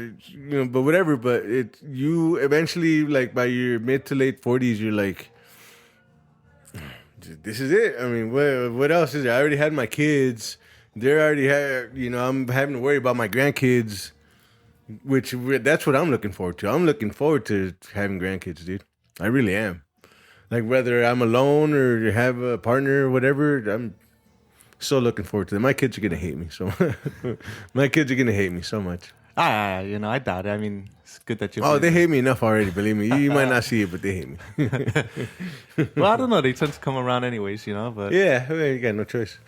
but whatever. But you eventually, like by your mid to late 40s, you're like, this is it. I mean, what else is there? I already had my kids. They already had, I'm having to worry about my grandkids, that's what I'm looking forward to. I'm looking forward to having grandkids, dude. I really am. Like whether I'm alone or have a partner or whatever, I'm so looking forward to them. My kids are gonna hate me so. My kids are gonna hate me so much. I doubt it. I mean, it's good that you. Oh, they hate me enough already. Believe me, you might not see it, but they hate me. Well, I don't know. They tend to come around anyways, but Yeah, well, you got no choice.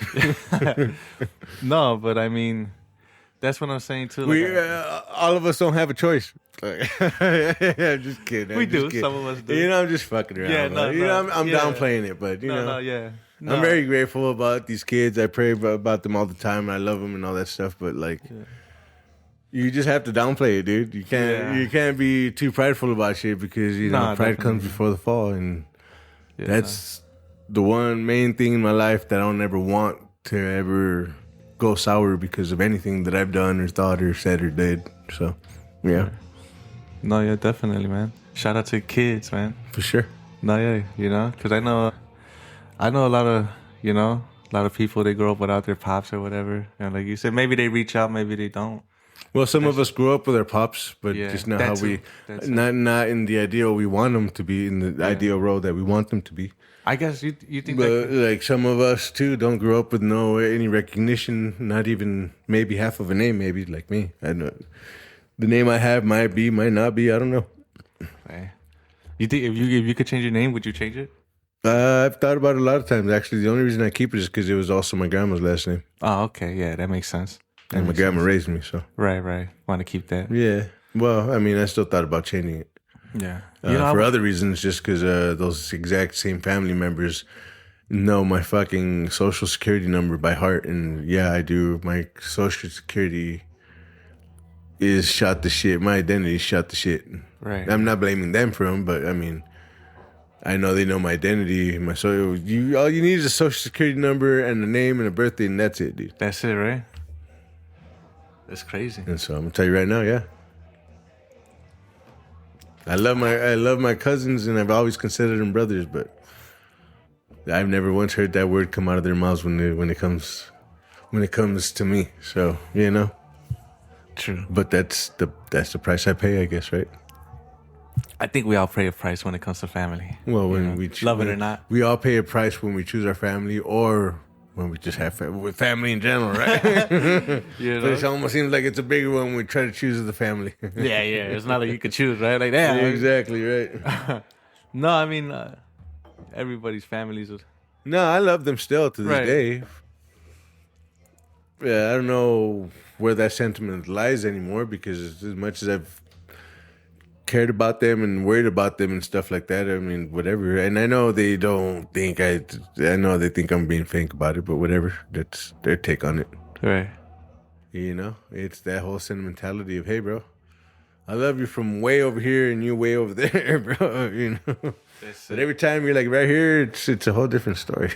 no, but I mean, that's what I'm saying too. We all of us don't have a choice. I'm just kidding. We do. Some of us do. I'm just fucking around. Yeah, no, I'm downplaying it, but yeah. No. I'm very grateful about these kids. I pray about them all the time. I love them and all that stuff. But you just have to downplay it, dude. You can't be too prideful about shit because pride comes before the fall, and that's the one main thing in my life that I don't ever want to ever go sour because of anything that I've done or thought or said or did. So, yeah. No, yeah, definitely, man. Shout out to kids, man. For sure. No, yeah, because I know a lot of people, they grow up without their pops or whatever. And like you said, maybe they reach out, maybe they don't. Well, some of us grew up with our pops, but just not how not in the ideal we want them to be, in the ideal role that we want them to be. I guess you think but like some of us too don't grow up with any recognition, not even maybe half of a name, maybe like me. I know the name I have might not be, I don't know. Hey. You think if you could change your name, would you change it? I've thought about it a lot of times. Actually, the only reason I keep it is because it was also my grandma's last name. Oh, okay. Yeah, that makes sense. And my grandma raised me, so. Right. Want to keep that. Yeah. Well, I mean, I still thought about changing it. Yeah. For other reasons, just because those exact same family members know my fucking social security number by heart. And yeah, I do. My social security is shot to shit. My identity is shot to shit. Right. I'm not blaming them for them, but I mean, I know they know my identity. All you need is a social security number and a name and a birthday, and that's it, dude. That's it, right? That's crazy. And so I'm gonna tell you right now, yeah. I love my cousins, and I've always considered them brothers, but I've never once heard that word come out of their mouths when it comes to me. So True. But that's the price I pay, I guess, right? I think we all pay a price when it comes to family. Well, when we love it or not, we all pay a price when we choose our family, or when we just have with family in general, right? But it almost seems like it's a bigger one when we try to choose the family. yeah. It's not like you could choose, right? Like that. Yeah, exactly, right. No, I mean, everybody's families. No, I love them still to this day. Yeah, I don't know where that sentiment lies anymore, because as much as I've cared about them and worried about them and stuff like that, I mean, whatever. And I know they don't think I know they think I'm being fake about it, but whatever. That's their take on it. Right. It's that whole sentimentality of, hey, bro, I love you from way over here and you way over there, bro. But every time you're like right here, it's a whole different story.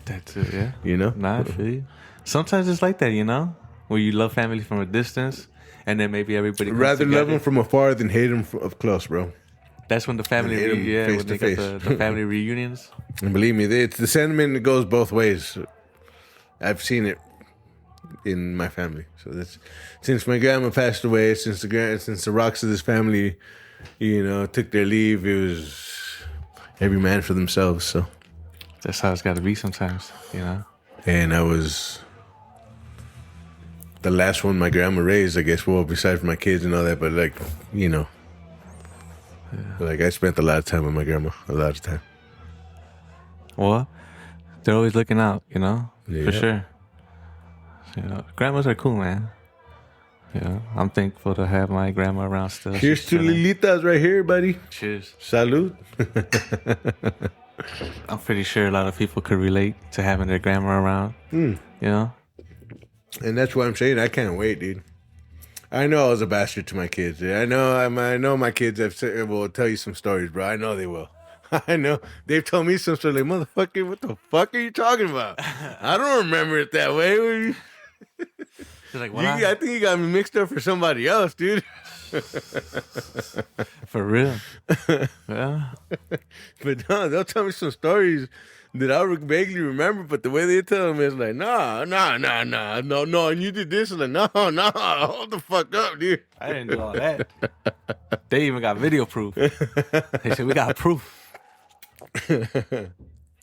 That's it, yeah. Nah, I feel you. Sometimes it's like that, where you love family from a distance, and then maybe everybody comes rather together. love them from afar than hate them up close, bro. That's when the family, when they got the family reunions. And believe me, it's the sentiment that goes both ways. I've seen it in my family. So that's since my grandma passed away, since the rocks of this family, took their leave. It was every man for themselves. So that's how it's got to be sometimes, And I was the last one my grandma raised, I guess. Well, besides my kids and all that, but like, like I spent a lot of time with my grandma, a lot of time. Well, they're always looking out, for sure. Grandmas are cool, man. I'm thankful to have my grandma around still. Cheers to Lilitas right here, buddy. Cheers. Salud. I'm pretty sure a lot of people could relate to having their grandma around, And that's what I'm saying. I can't wait, dude. I know I was a bastard to my kids. I know my kids will tell you some stories, bro. I know they will. I know. They've told me some stories like, motherfucker, what the fuck are you talking about? I don't remember it that way. Like, I think you got me mixed up for somebody else, dude. For real. Yeah. But no, they'll tell me some stories that I vaguely remember, but the way they tell them is like, no, and you did this, and like, no, hold the fuck up, dude. I didn't do all that. They even got video proof. They said, we got proof.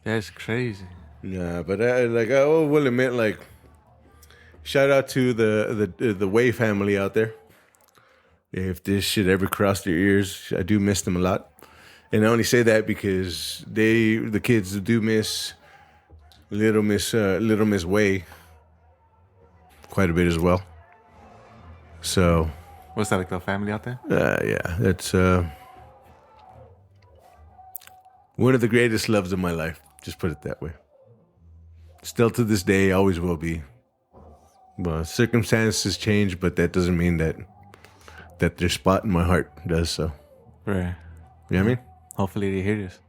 That's crazy. Nah, but I will admit, like, shout out to the Way family out there. If this shit ever crossed their ears, I do miss them a lot. And I only say that because the kids do miss Little Miss Way quite a bit as well. So, What's that, like the family out there? yeah, that's one of the greatest loves of my life. Just put it that way. Still to this day, always will be. Well, circumstances change, but that doesn't mean that their spot in my heart does so. Right. You know what I mean? Hopefully they hear this.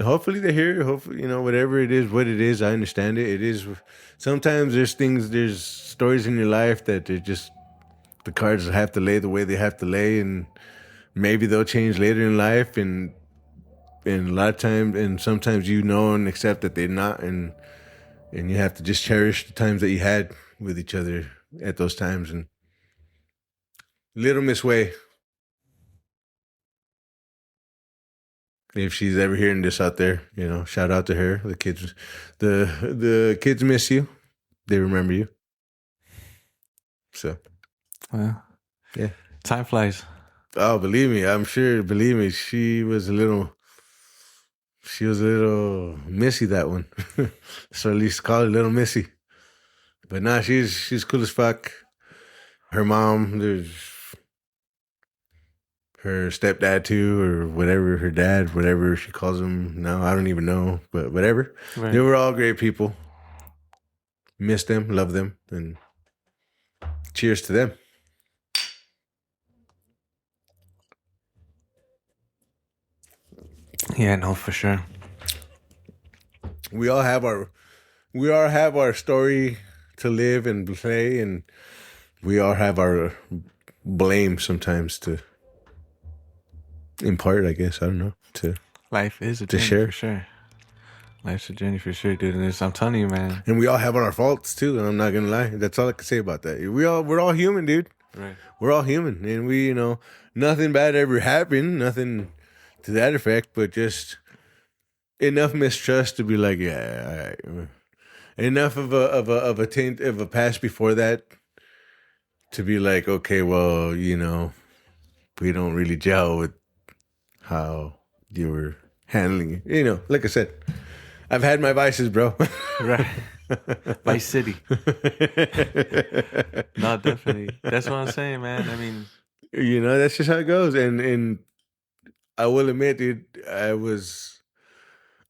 Hopefully they hear it. Hopefully, whatever it is, what it is, I understand it. It is. Sometimes there's stories in your life that they're just, the cards have to lay the way they have to lay, and maybe they'll change later in life, and a lot of times, and sometimes and accept that they're not, and you have to just cherish the times that you had with each other at those times. And Little Miss Way, if she's ever hearing this out there, shout out to her. The kids miss you. They remember you. So, Well, yeah. time flies. Oh, believe me, she was a little missy, that one. So at least call her Little Missy. But nah, she's cool as fuck. Her mom, there's her stepdad too, or whatever, her dad, whatever she calls him now. I don't even know, but whatever. Right. They were all great people. Miss them, love them, and cheers to them. Yeah, no, for sure. We all have our story to live and play, and we all have our blame sometimes to impart, I guess. I don't know. Life is a journey share. for sure. Life's a journey for sure, dude. And I'm telling you, man. And we all have our faults too, and I'm not gonna lie. That's all I can say about that. We're all human, dude. Right. We're all human, and we, nothing bad ever happened, nothing to that effect, but just enough mistrust to be like, yeah, all right. Enough of a taint of a past before that to be like, okay, well, we don't really gel with how you were handling it. Like I said, I've had my vices, bro. Right. Vice City. No, definitely. That's what I'm saying, man. I mean, that's just how it goes. And I will admit, dude, I was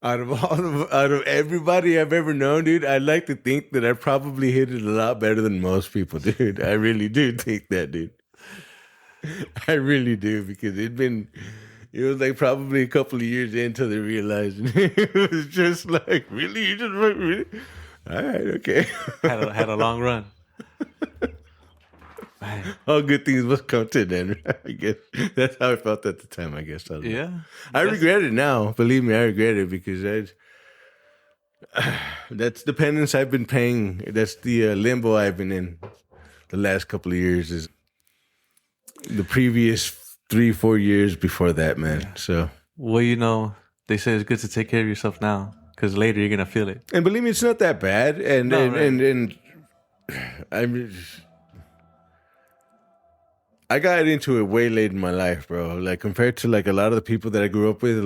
out of everybody I've ever known, dude, I'd like to think that I probably hit it a lot better than most people, dude. I really do think that, dude. I really do, because it was like probably a couple of years until they realized it was just like, really? You just really? All right, okay. had a long run. Man. All good things must come to an end. I guess that's how I felt at the time. I guess. I don't know. Yeah. I regret it now. Believe me, I regret it, because that's the penance I've been paying. That's the limbo I've been in the last couple of years. Is the previous 3-4 years before that, man. Yeah. So, well, they say it's good to take care of yourself now, because later you're gonna feel it. And believe me, it's not that bad. And I got into it way late in my life, bro. Like, compared to like a lot of the people that I grew up with,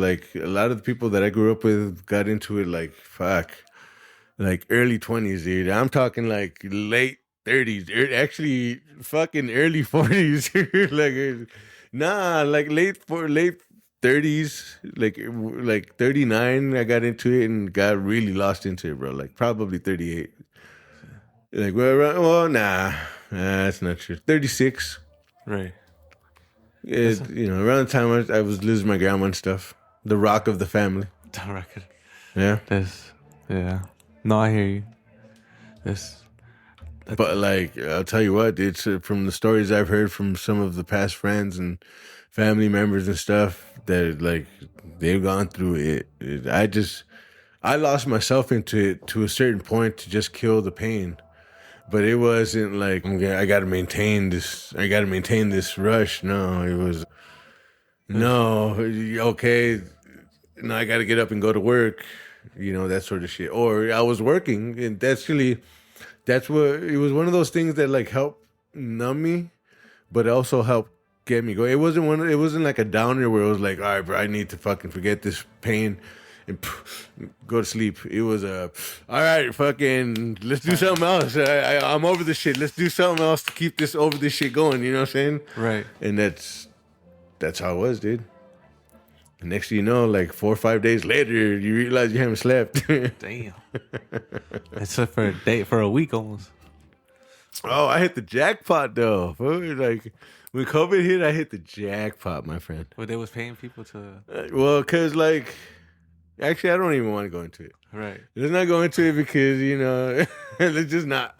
got into it like, like early 20s, dude. I'm talking like late 30s, actually fucking early 40s. Like late 30s, like 39. I got into it and got really lost into it, bro. Like probably 38. Like, nah, that's not true. 36. Right. Around the time I was losing my grandma and stuff. The rock of the family. The record. Yeah. Yeah. No, I hear you. But like, I'll tell you what, dude, from the stories I've heard from some of the past friends and family members and stuff, that like they've gone through it. I lost myself into it to a certain point to just kill the pain. But it wasn't like, okay, I got to maintain this rush. No, it was, okay, now I got to get up and go to work, that sort of shit. Or I was working, and it was one of those things that like helped numb me, but also helped get me going. It wasn't like a downer where it was like, all right, bro, I need to fucking forget this pain and go to sleep. It was all right, fucking, let's do something else. I'm over this shit. Let's do something else to keep this over this shit going. You know what I'm saying? Right. And that's how it was, dude. And next thing you know, like 4 or 5 days later, you realize you haven't slept. Damn. Except for a week almost. Oh, I hit the jackpot though. Like when COVID hit, I hit the jackpot, my friend. But they was paying people to. Well, cause like, actually, I don't even want to go into it. Right. Let's not go into it because let's just not.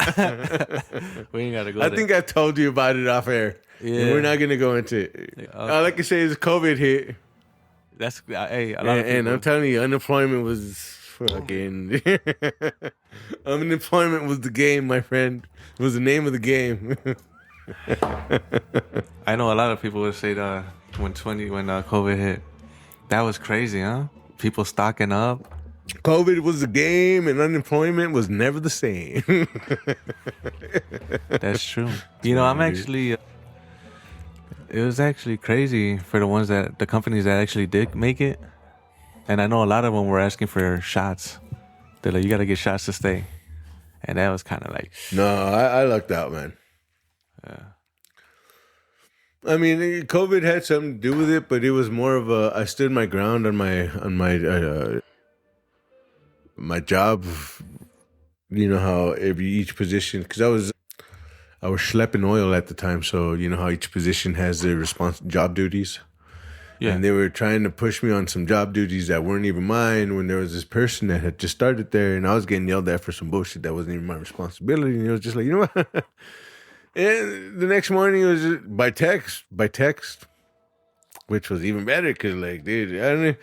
We ain't gotta go. I think I told you about it off air. Yeah. And we're not gonna go into it. Okay. All I can say is COVID hit. That's hey, a lot of people. And I'm telling you, unemployment was fucking. Unemployment was the game, my friend. It was the name of the game. I know a lot of people would say that when COVID hit, that was crazy, huh? People stocking up. COVID was the game, and unemployment was never the same. That's true. I'm actually. It was actually crazy for the companies that actually did make it, and I know a lot of them were asking for shots. They're like, you got to get shots to stay, and that was kind of like. No, I lucked out, man. Yeah. I mean, COVID had something to do with it, but it was more of I stood my ground on my job. You know how each position, because I was schlepping oil at the time, so you know how each position has their job duties. Yeah. And they were trying to push me on some job duties that weren't even mine when there was this person that had just started there, and I was getting yelled at for some bullshit that wasn't even my responsibility. And it was just like, you know what? And the next morning it was just by text, which was even better because, like, dude, I don't know,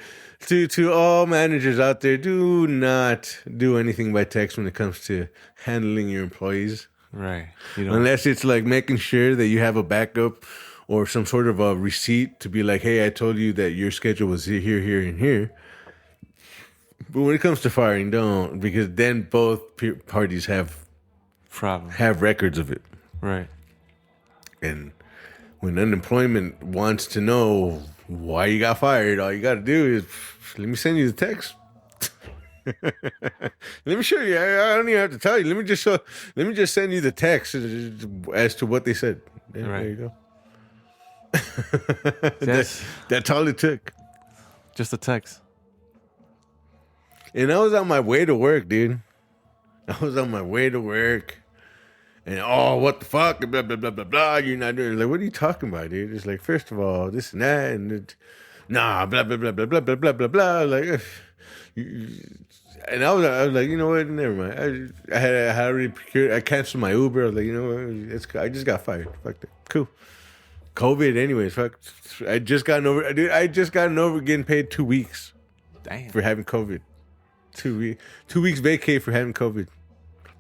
to all managers out there, do not do anything by text when it comes to handling your employees. Right. Unless it's like making sure that you have a backup or some sort of a receipt to be like, hey, I told you that your schedule was here, here, and here. But when it comes to firing, don't, because then both parties have records of it. Right. And when unemployment wants to know why you got fired, all you got to do is, let me send you the text. Let me show you. I don't even have to tell you. Let me just send you the text as to what they said. Yeah, right. There you go. That's all it took. Just a text. And I was on my way to work, dude. I was on my way to work. And what the fuck? Blah, blah, blah, blah, blah. You're not doing it. Like, what are you talking about, dude? It's like, first of all, this and that. And blah, blah, blah, blah, blah, blah, blah, blah, blah, blah. Like, and I was like, you know what? Never mind. I had already procured. I canceled my Uber. I was like, you know what? I just got fired. Fuck that. Cool. COVID, anyways. Fuck. I just gotten over getting paid 2 weeks. Damn. For having COVID. 2 weeks vacay for having COVID.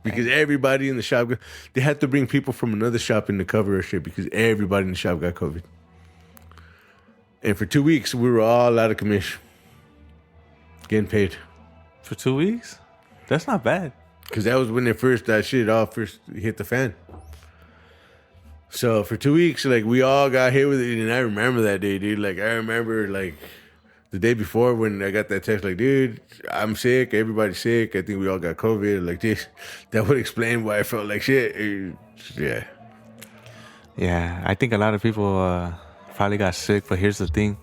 Because everybody in the shop, they had to bring people from another shop in to cover our shit because everybody in the shop got COVID. And for 2 weeks, we were all out of commission. Getting paid. For 2 weeks? That's not bad. Because that was when that shit all first hit the fan. So for 2 weeks, like, we all got hit with it. And I remember that day, dude. Like, I remember, like, the day before when I got that text, like, dude, I'm sick. Everybody's sick. I think we all got COVID. Like, this, that would explain why I felt like shit. Yeah. Yeah, I think a lot of people probably got sick. But here's the thing.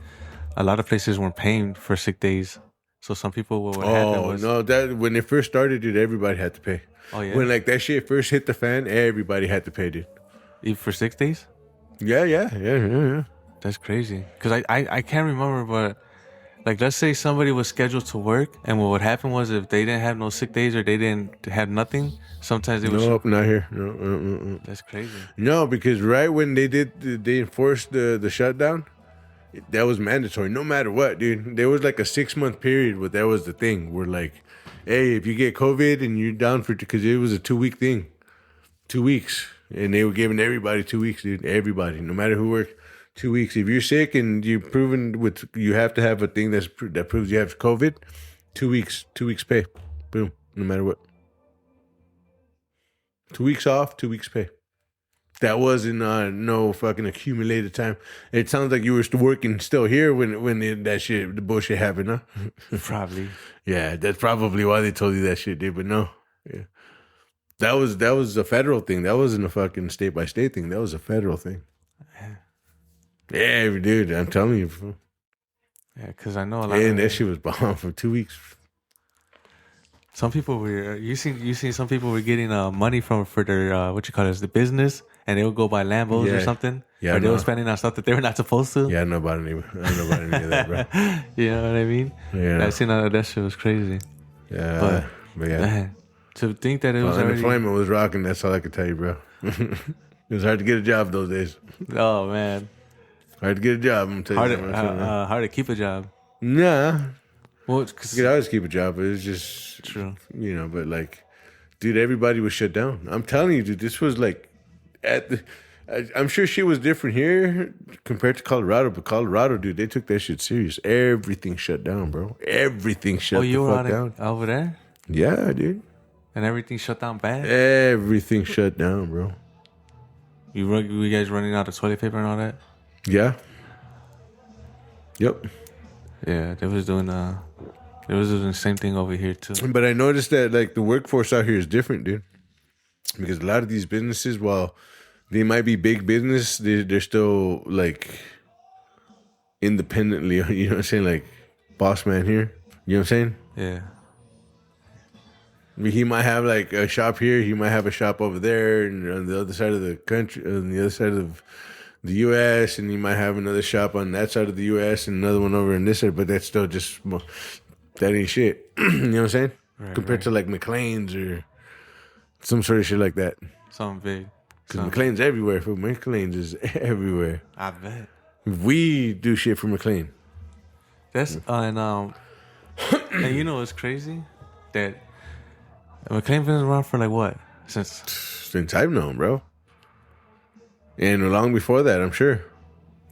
A lot of places weren't paying for sick days. So some people, what happened was... Oh, no, that when it first started, dude, everybody had to pay. Oh, yeah? When, like, that shit first hit the fan, everybody had to pay, dude. Even for 6 days? Yeah. That's crazy. Because I can't remember, but... Like, let's say somebody was scheduled to work, and what would happen was if they didn't have no sick days or they didn't have nothing, sometimes they would... Nope, not here. No. That's crazy. No, because right when they enforced the shutdown, that was mandatory, no matter what, dude. There was like a 6-month period where that was the thing. Where like, hey, if you get COVID and you're down for... Because it was a 2-week thing. 2 weeks. And they were giving everybody 2 weeks, dude. Everybody, no matter who worked. 2 weeks. If you're sick and you're proven you have to have a thing that proves you have COVID, 2 weeks. 2 weeks pay. Boom. No matter what. 2 weeks off, 2 weeks pay. That wasn't no fucking accumulated time. It sounds like you were working still here when the bullshit happened, huh? Probably. Yeah, that's probably why they told you that shit, dude. But no, yeah, that was a federal thing. That wasn't a fucking state by state thing. That was a federal thing. Yeah, dude, I'm telling you. Bro. Yeah, because I know a lot. And that shit was bomb for 2 weeks. Some people were you seen some people were getting money for their what you call it, the business, and they would go buy Lambos or Yeah. something. Yeah, or they no. were spending on stuff that they were not supposed to. Yeah, I don't know about any of that, bro. You know what I mean? Yeah. I seen that shit was crazy. Yeah, but yeah. Man, to think that it was already, Unemployment was rocking. That's all I could tell you, bro. It was hard to get a job those days. oh man, Hard to get a job. I'm telling you. hard to keep a job. Nah, Well, you could always keep a job, but it's just true. you know. But like, dude, everybody was shut down. I'm telling you, dude, this was like I'm sure shit was different here compared to Colorado, but Colorado, dude, they took that shit serious. Everything shut down, bro. Everything shut the fuck down. Over there, Yeah, dude. and everything shut down bad. Everything shut down, bro. You guys running out of toilet paper and all that? Yeah. Yep. Yeah, they was doing the same thing over here too. But I noticed that like the workforce out here is different, dude. Because a lot of these businesses, while they might be big business, they're still like independently, you know what I'm saying? Like boss man here. You know what I'm saying? Yeah. He might have like a shop here, he might have a shop over there, and on the other side of the country, on the other side of the U.S., and he might have another shop on that side of the U.S. and another one over in this side, but that's still just, that ain't shit. You know what I'm saying? Right, Compared to like McLean's or some sort of shit like that. Something big. Because McLean's everywhere. For McLean's is everywhere. I bet. We do shit for McLean. That's and you know what's crazy? That McLean been around for like what? Since I've known, bro. And long before that, I'm sure.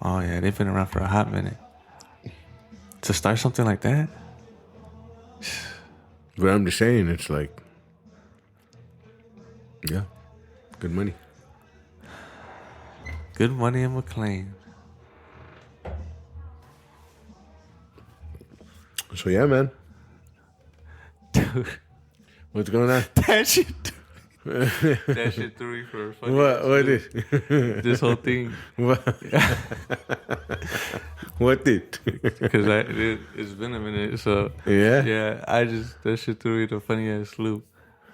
Oh yeah, they've been around for a hot minute. To start something like that? But I'm just saying, it's like, yeah, good money. Good money in McLean. So yeah, man. Dude, What's going on? that shit that shit threw me for a fucking What loop. did? This whole thing. What? What did? Because it's been a minute, so Yeah? that shit threw me the funny ass loop.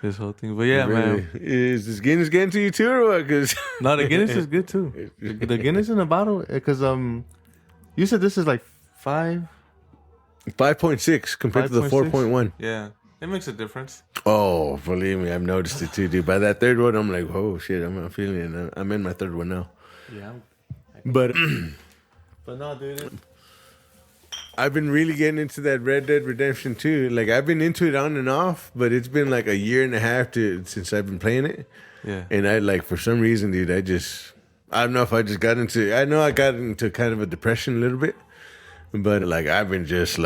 This whole thing, but yeah, man. Is this Guinness getting to you too, or what? Cause No, the Guinness is good too. The Guinness in the bottle, because you said this is like 5.6 compared to the 4.1. Yeah, it makes a difference. Oh, believe me, I've noticed it too, dude. By that third one, I'm like, oh shit, I'm feeling it. I'm in my third one now. Yeah, But no, dude. I've been really getting into that Red Dead Redemption 2. Like, I've been into it on and off, but it's been like a year and a half since I've been playing it. Yeah. And I, like, for some reason, dude, I don't know if I just got into, I know I got into kind of a depression a little bit, but, like, I've been just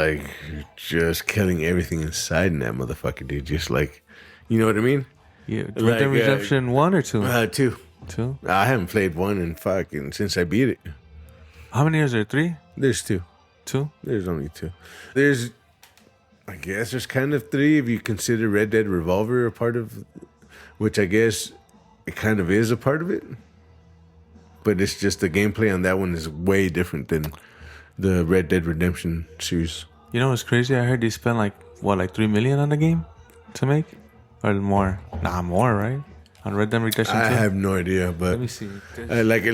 killing everything inside in that motherfucker, dude. Just, like, you know what I mean? Yeah. Red Dead Redemption 1 or 2? 2. 2? I haven't played 1 in fucking, since I beat it. How many is there? 3? There's 2. 2? There's only 2. I guess there's kind of 3 if you consider Red Dead Revolver a part of, which I guess it kind of is a part of it. But it's just the gameplay on that one is way different than the Red Dead Redemption series. You know what's crazy? I heard they spent like $3 million on the game to make, or more? Nah, more, right? On Red Dead Redemption 2. I have no idea, but Let me see.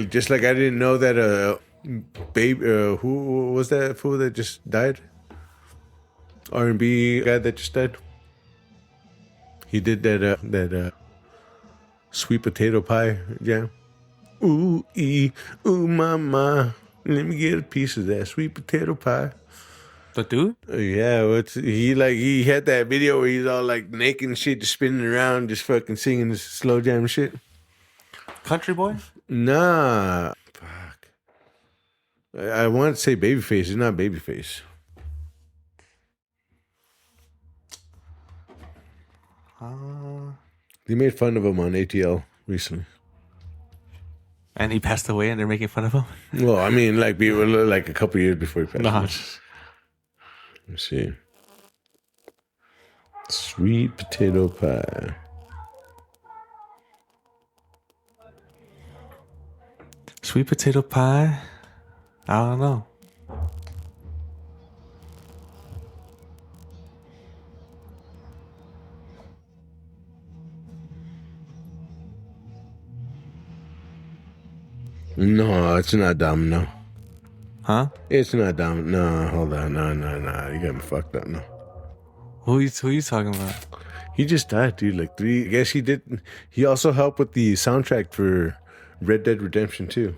just like I didn't know that babe, who was that fool that just died? R&B guy that just died. He did that sweet potato pie jam. Ooh mama, let me get a piece of that sweet potato pie. The dude? Yeah, he had that video where he's all like naked and shit, just spinning around, just fucking singing this slow jam shit. Country boy? Nah. Fuck. I want to say Babyface. It's not Babyface. They made fun of him on ATL recently. And he passed away, and they're making fun of him. Well, I mean, like a couple years before he passed No, away. Let's see. Sweet potato pie. sweet potato pie. I don't know. No, it's not Domino. Huh? It's not Domino. No, hold on. No. You got me fucked up. No. Who you talking about? He just died, dude. Like 3. I guess he did. He also helped with the soundtrack for Red Dead Redemption 2.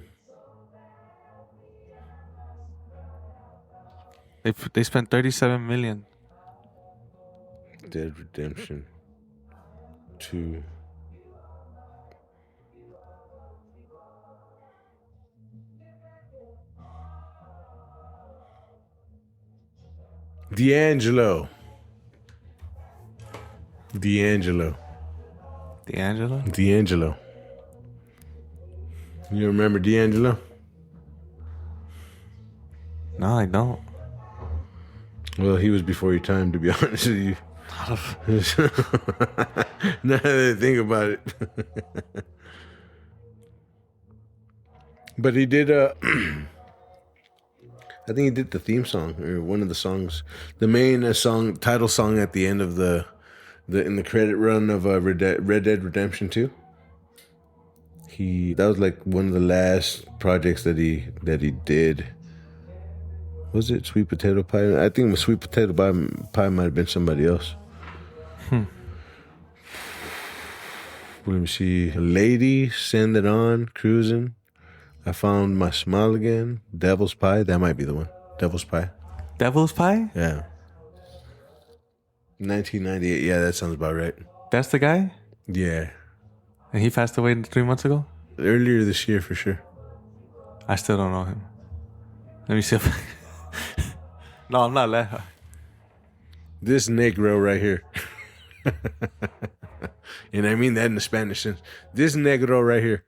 They spent $37 million. Dead Redemption 2. D'Angelo. D'Angelo? You remember D'Angelo? No, I don't. Well, he was before your time, to be honest with you. Now that I think about it. But he did I think he did the theme song, or one of the songs, the main title song at the end of the in the credit run of Red Dead Redemption 2. That was like one of the last projects that he did. Was it Sweet Potato Pie? I think Sweet Potato Pie might have been somebody else. Let me see. Lady, Send It On, Cruising. I Found My Smile Again. Devil's Pie. That might be the one. Devil's Pie. Devil's Pie? Yeah. 1998. Yeah, that sounds about right. That's the guy? Yeah. And he passed away 3 months ago? Earlier this year, for sure. I still don't know him. Let me see if... No, I'm not laughing. This Negro right here. And I mean that in the Spanish sense. This Negro right here.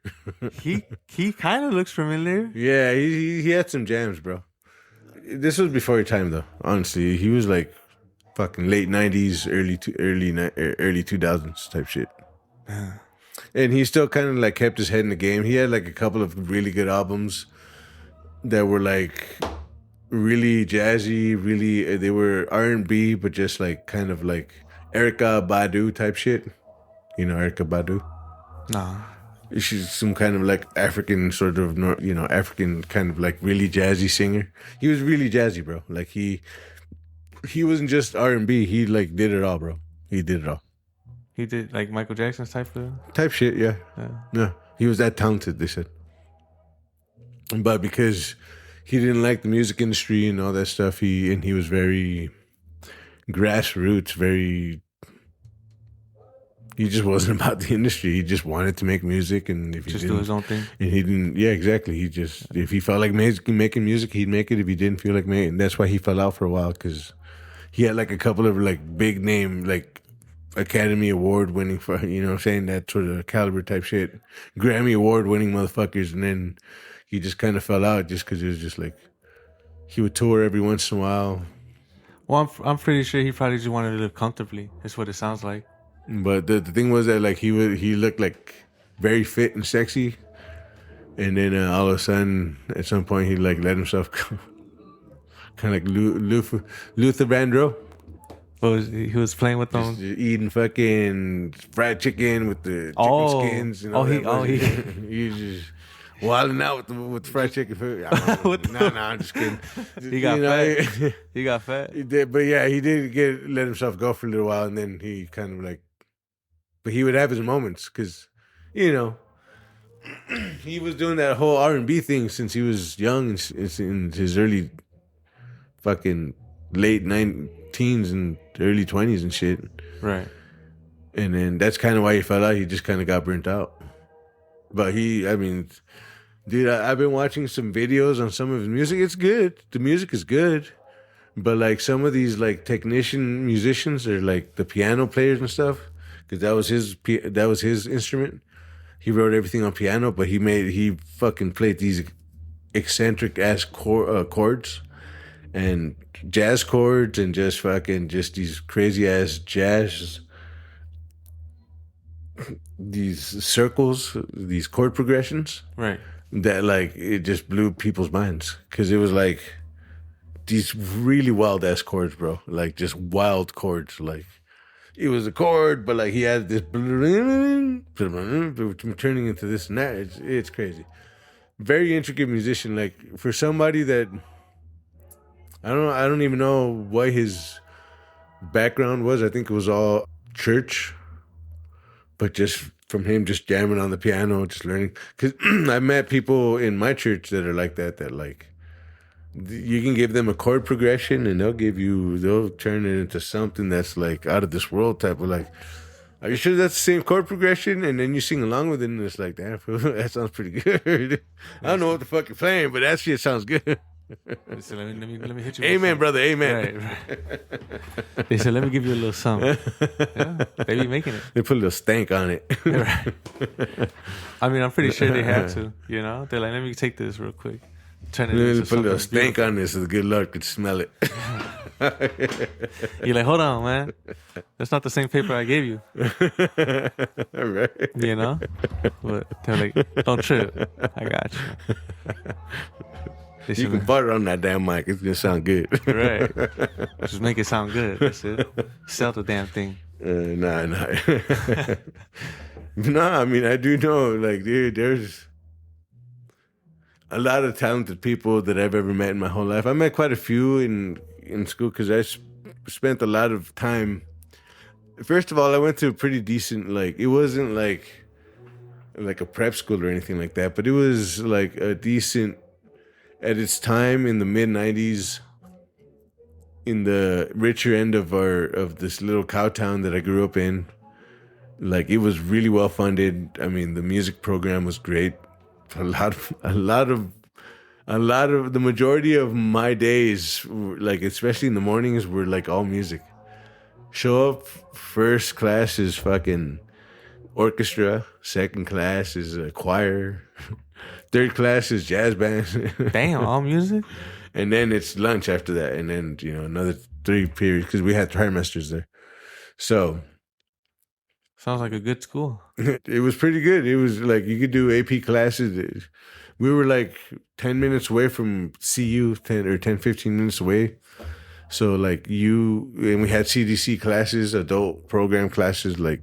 He kind of looks familiar. Yeah, he had some jams, bro. This was before your time, though. Honestly, he was like fucking late 90s, early 2000s type shit. And he still kind of like kept his head in the game. He had like a couple of really good albums that were like really jazzy, really, they were R&B, but just like kind of like Erykah Badu type shit. You know Erykah Badu? No. She's some kind of like African sort of, African kind of like really jazzy singer. He was really jazzy, bro. Like he wasn't just R&B. He like did it all, bro. He did it all. He did like Michael Jackson's type shit, yeah. Yeah. Yeah. He was that talented, they said. But because he didn't like the music industry and all that stuff, he was very grassroots, he just wasn't about the industry. He just wanted to make music, and if he just do his own thing. And he didn't. Yeah, exactly. He just, if he felt like making music, he'd make it. If he didn't feel like making, that's why he fell out for a while, because he had like a couple of like big name, like Academy Award winning, for saying that sort of caliber type shit, Grammy Award winning motherfuckers, and then he just kind of fell out just because it was just like he would tour every once in a while. Well, I'm pretty sure he probably just wanted to live comfortably. That's what it sounds like. But the thing was that like he looked like very fit and sexy, and then all of a sudden at some point he like let himself go, kind of like Luther Vandross. He was playing with them, just eating fucking fried chicken with the chicken skins. And all he just wilding out with the fried chicken food. No, I'm just kidding. He got fat. He got fat. He did, but yeah, he did let himself go for a little while, and then he kind of like. But he would have his moments because, he was doing that whole R&B thing since he was young, in his early fucking late teens and early 20s and shit. Right. And then that's kind of why he fell out. He just kind of got burnt out. But dude, I've been watching some videos on some of his music. It's good. The music is good. But like some of these like musicians or like the piano players and stuff, because that was his instrument. he wrote everything on piano, but he fucking played these eccentric ass chords and jazz chords and just these crazy ass jazz, these circles, these chord progressions. Right. That like it just blew people's minds because it was like these really wild ass chords, bro. Like just wild chords. Like it was a chord, but like he had this turning into this and that. It's crazy. Very intricate musician. Like for somebody that I don't even know what his background was. I think it was all church, but just from him just jamming on the piano, just learning. Because I met people in my church that are like that like you can give them a chord progression and they'll turn it into something that's like out of this world type of like, are you sure that's the same chord progression? And then you sing along with it and it's like, damn, that sounds pretty good. I don't know what the fuck you're playing, but that shit sounds good. So let me hit you. Amen, brother. Amen. Right. They said, let me give you a little something. Yeah, they be making it. They put a little stank on it. Right. I mean, I'm pretty sure they had to. You know, they're like, let me take this real quick. Turn it into Put a little something stank on this so the good Lord could smell it. You're like, hold on, man. That's not the same paper I gave you. Right. You know? But they're like, don't trip. I got you. You can butter on that damn mic. It's going to sound good. Right. Just make it sound good. That's it. Sell the damn thing. Nah. Nah, I mean, I do know, like, dude, there's a lot of talented people that I've ever met in my whole life. I met quite a few in school because I spent a lot of time. First of all, I went to a pretty decent, like, it wasn't like a prep school or anything like that, but it was like a decent, at its time in the mid 90s, in the richer end of this little cow town that I grew up in. Like it was really well funded. I mean, the music program was great. A lot of the majority of my days, like especially in the mornings, were like all music. Show up, first class is fucking orchestra, second class is a choir, third class is jazz band. Damn, all music? And then it's lunch after that, and then another 3 periods because we had trimesters there. So sounds like a good school. It was pretty good. It was like you could do AP classes. We were like 10 minutes away from CU, 15 minutes away. So like and we had CDC classes, adult program classes, like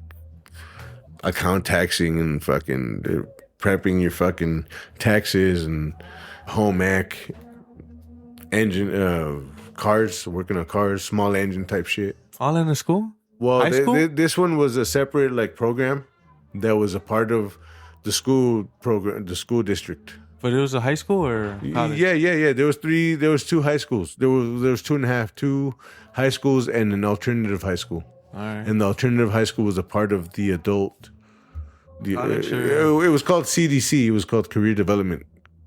account taxing and fucking prepping your fucking taxes and home ec, engine, cars, working on cars, small engine type shit. All in the school? Well, High school? This one was a separate like program that was a part of the school program, the school district. But it was a high school or college? Yeah. There was 2 high schools. There was 2.5, 2 high schools and an alternative high school. All right. And the alternative high school was a part of the adult. It was called CDC. It was called Career Development.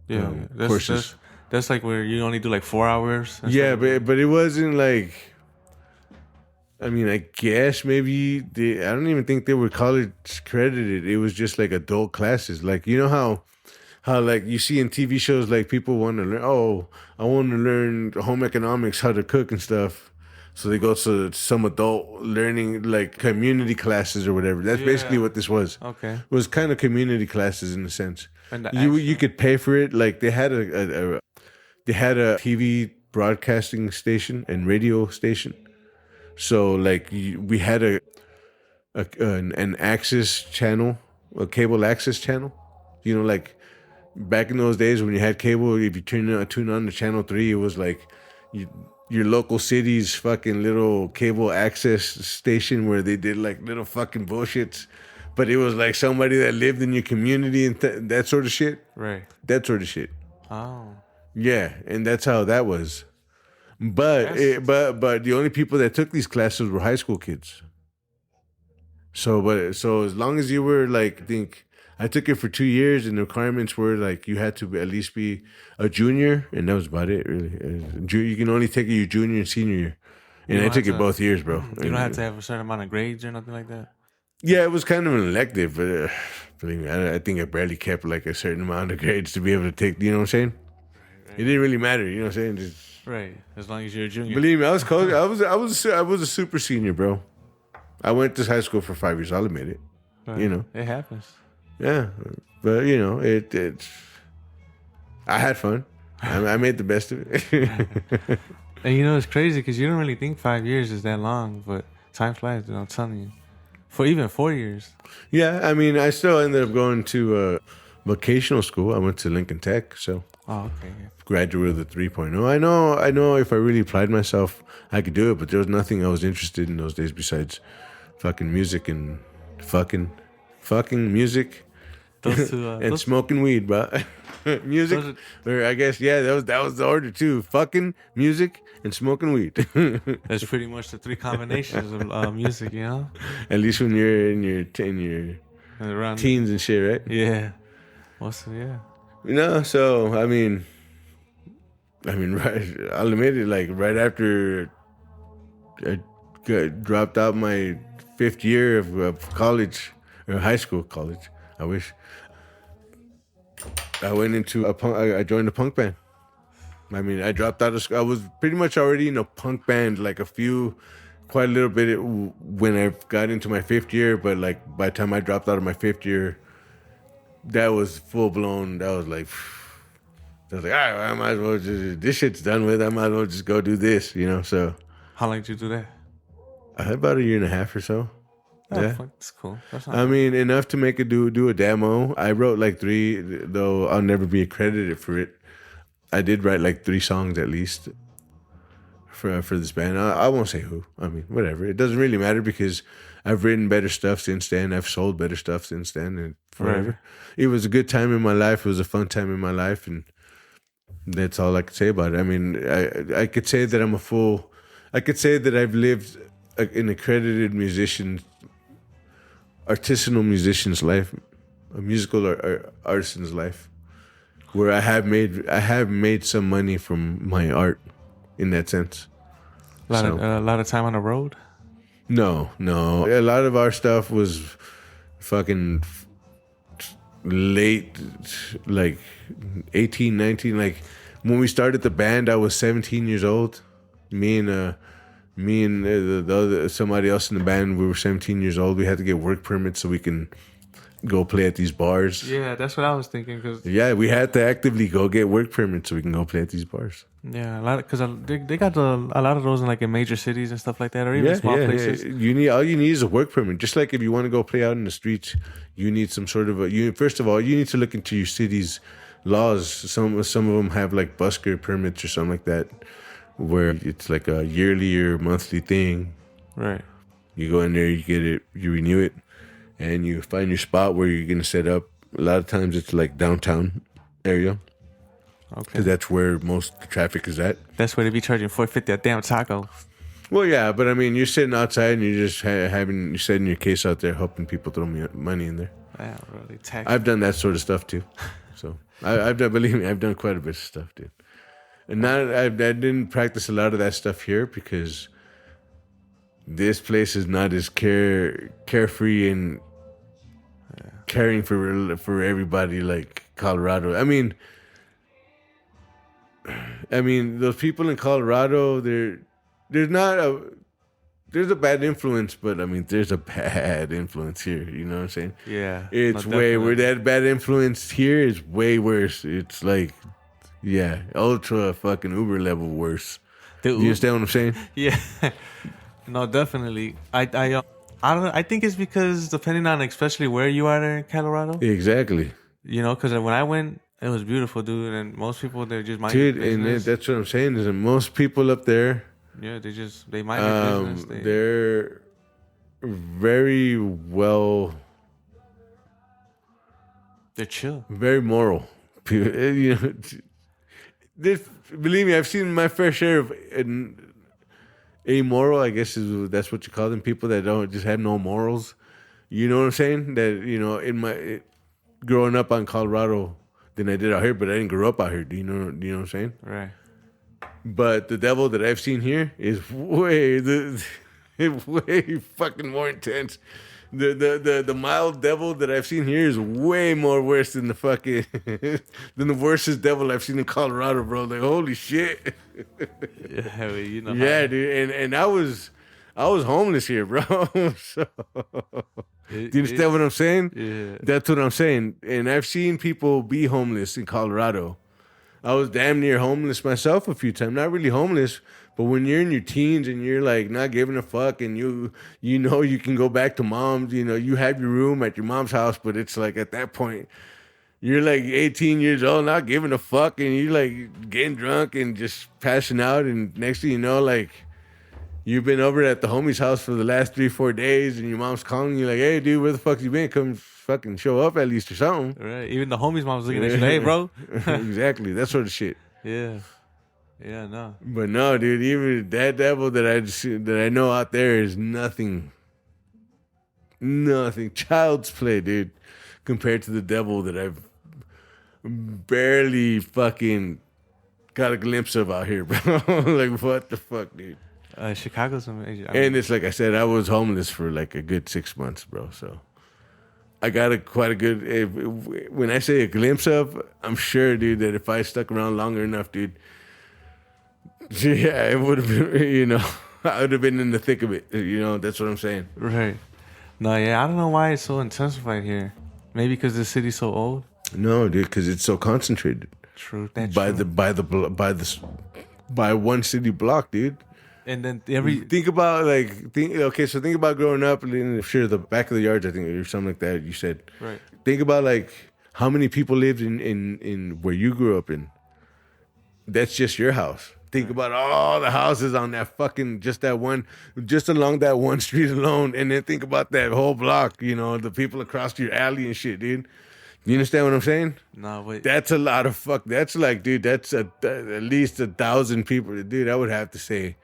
Yeah, courses. That's like where you only do like 4 hours. Yeah, but it wasn't like. I mean, I guess maybe I don't even think they were college credited. It was just like adult classes. Like, you know how like you see in TV shows, like people want to learn, I want to learn home economics, how to cook and stuff. So they go to some adult learning, like community classes or whatever. That's basically what this was. Okay. It was kind of community classes in a sense. And You could pay for it. Like they had a TV broadcasting station and radio station. So like we had an access channel, a cable access channel. Like back in those days when you had cable, if you tune on to channel 3, it was like your local city's fucking little cable access station where they did like little fucking bullshits. But it was like somebody that lived in your community and that sort of shit. Right. That sort of shit. Oh. Yeah, and that's how that was. But the only people that took these classes were high school kids. So as long as you were like, I took it for 2 years, and the requirements were like you had to at least be a junior, and that was about it. Really, you can only take it your junior and senior year, and I took it both years, bro. You don't have to have a certain amount of grades or nothing like that. Yeah, it was kind of an elective, but believe me, I think I barely kept like a certain amount of grades to be able to take. You know what I'm saying? Right. It didn't really matter. You know what I'm saying? Just, right. As long as you're a junior. Believe me, I was close. I was a super senior, bro. I went to high school for 5 years. I'll admit it. Right. You know, it happens. Yeah, but you know, it. I had fun. I made the best of it. And you know, it's crazy because you don't really think 5 years is that long, but time flies. I'm telling you, for even 4 years. Yeah, I mean, I still ended up going to vocational school. I went to Lincoln Tech, so. Oh, okay. Yeah. Graduate with a 3.0. I know. If I really applied myself, I could do it. But there was nothing I was interested in those days besides fucking music and fucking music. Those two, and smoking weed, bro. Music, or I guess that was the order too. Fucking music and smoking weed. That's pretty much the three combinations of music, you know. At least when you're in your teens and shit, right? Yeah. Yeah. You know, so I mean, right. I'll admit it. Like right after I dropped out my 5th year of college or high school, college. I wish. I went into I joined a punk band. I mean, I dropped out of school. I was pretty much already in a punk band, like quite a little bit when I got into my 5th year. But like by the time I dropped out of my 5th year, that was full blown. That was like, all right, I might as well this shit's done with. I might as well just go do this, you know. So, how long did you do that? I had about 1.5 years or so. Oh, yeah, that's cool. I mean, enough to make do a demo. I wrote like 3, though I'll never be accredited for it. I did write like 3 songs at least for this band. I won't say who. I mean, whatever. It doesn't really matter because I've written better stuff since then. I've sold better stuff since then, and forever. Right. It was a good time in my life. It was a fun time in my life, and that's all I could say about it. I mean, I could say that I could say that I've lived an accredited artisanal musician's life, a musical artisan's life, where I have made some money from my art, in that sense. A lot of time on the road. No. A lot of our stuff was fucking late, like 18, 19. Like when we started the band, I was 17 years old. Me and the other somebody else in the band, we were 17 years old. We had to get work permits so we can go play at these bars. Yeah, that's what I was thinking. Yeah, we had to actively go get work permits so we can go play at these bars. Yeah, a lot because they got a lot of those in major cities and stuff like that, or even small places. Yeah. All you need is a work permit. Just like if you want to go play out in the streets, you need some sort of first of all, you need to look into your city's laws. Some of them have like busker permits or something like that, where it's like a yearly or monthly thing. Right. You go in there, you get it, you renew it, and you find your spot where you're gonna set up. A lot of times it's like downtown area. Okay. Because that's where most traffic is at. That's where they be charging $4.50 a damn taco. Well, yeah, but I mean, you're sitting outside and you're just you're setting your case out there, helping people throw money in there. Yeah, really. I've done that sort of stuff too. So believe me, I've done quite a bit of stuff, dude. And now I didn't practice a lot of that stuff here because this place is not as carefree and caring for everybody like Colorado. I mean, those people in Colorado, there's a bad influence, but I mean, there's a bad influence here. You know what I'm saying? Yeah. It's way where that bad influence here is way worse. It's like, yeah, ultra fucking Uber level worse. You understand what I'm saying? Yeah. No, definitely. I think it's because depending on especially where you are in Colorado. Exactly. You know, because when I went, it was beautiful, dude. And most people, they're just mind their business. And that's what I'm saying is that most people up there. Yeah, they mind their business. They're very well. They're chill. Very moral. You know, believe me, I've seen my fair share of amoral. I guess that's what you call them. People that don't just have no morals. You know what I'm saying? That in growing up on Colorado than I did out here, but I didn't grow up out here. Do you know what I'm saying? Right. But the devil that I've seen here is way fucking more intense the mild devil that I've seen here is way more worse than the fucking than the worstest devil I've seen in Colorado, bro. Like holy shit. Yeah, well, you know. Yeah, dude, and I was homeless here, bro. So, do you understand what I'm saying? Yeah. That's what I'm saying. And I've seen people be homeless in Colorado. I was damn near homeless myself a few times. Not really homeless, but when you're in your teens and you're like not giving a fuck, and you know you can go back to mom's, you know, you have your room at your mom's house, but it's like at that point you're like 18 years old, not giving a fuck, and you're like getting drunk and just passing out, and next thing you know, like you've been over at the homie's house for the last 3-4 days, and your mom's calling you like, "Hey, dude, where the fuck you been? Come fucking show up at least or something." Right. Even the homies' mom was looking at you, like, "Hey, bro." Exactly, that sort of shit. Yeah. Yeah. No. But no, dude, even that devil that I know out there is nothing child's play, dude, compared to the devil that I've barely fucking got a glimpse of out here, bro. Like, what the fuck, dude? Chicago's amazing. And it's like I said, I was homeless for like a good 6 months, bro. So I got quite a good. When I say a glimpse of, I'm sure, dude, that if I stuck around longer enough, dude, yeah, it would have been. You know, I would have been in the thick of it. You know, that's what I'm saying. Right. No, yeah, I don't know why it's so intensified here. Maybe because the city's so old. No, dude, because it's so concentrated. True. That's by true. by one city block, dude. And then think about think about growing up in the back of the yards, I think, or something like that. You said, right. Think about like how many people lived in where you grew up in. That's just your house. Think about all the houses on that fucking just along that one street alone, and then think about that whole block. You know, the people across your alley and shit, dude. You understand what I'm saying? No, wait. That's a lot of fuck. That's like, dude, that's at least 1,000 people. Dude, I would have to say,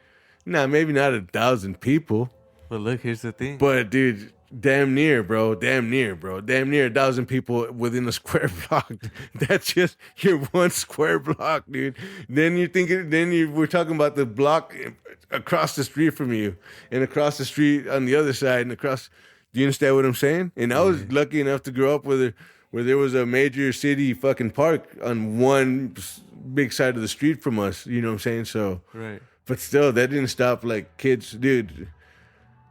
nah, maybe not 1,000 people. But look, here's the thing. But, dude, damn near 1,000 people within a square block. That's just your one square block, dude. Then we're talking about the block across the street from you, and across the street on the other side, and across. Do you understand what I'm saying? And I was lucky enough to grow up where there was a major city fucking park on one big side of the street from us. You know what I'm saying? So, right. But still, that didn't stop like kids, dude.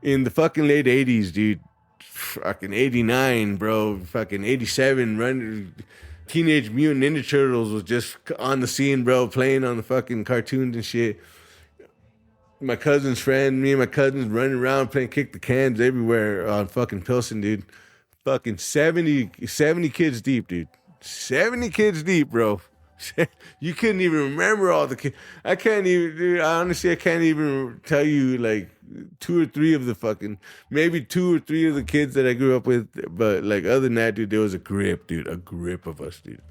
In the fucking late 80s, dude, fucking 89, bro, fucking 87, Teenage Mutant Ninja Turtles was just on the scene, bro, playing on the fucking cartoons and shit. Me and my cousins running around playing kick the cans everywhere on fucking Pilsen, dude. Fucking 70 kids deep, dude. 70 kids deep, bro. You couldn't even remember all the kids. I can't even tell you like 2 or 3 of the fucking, maybe 2 or 3 of the kids that I grew up with. But like other than that, dude, there was a grip of us, dude.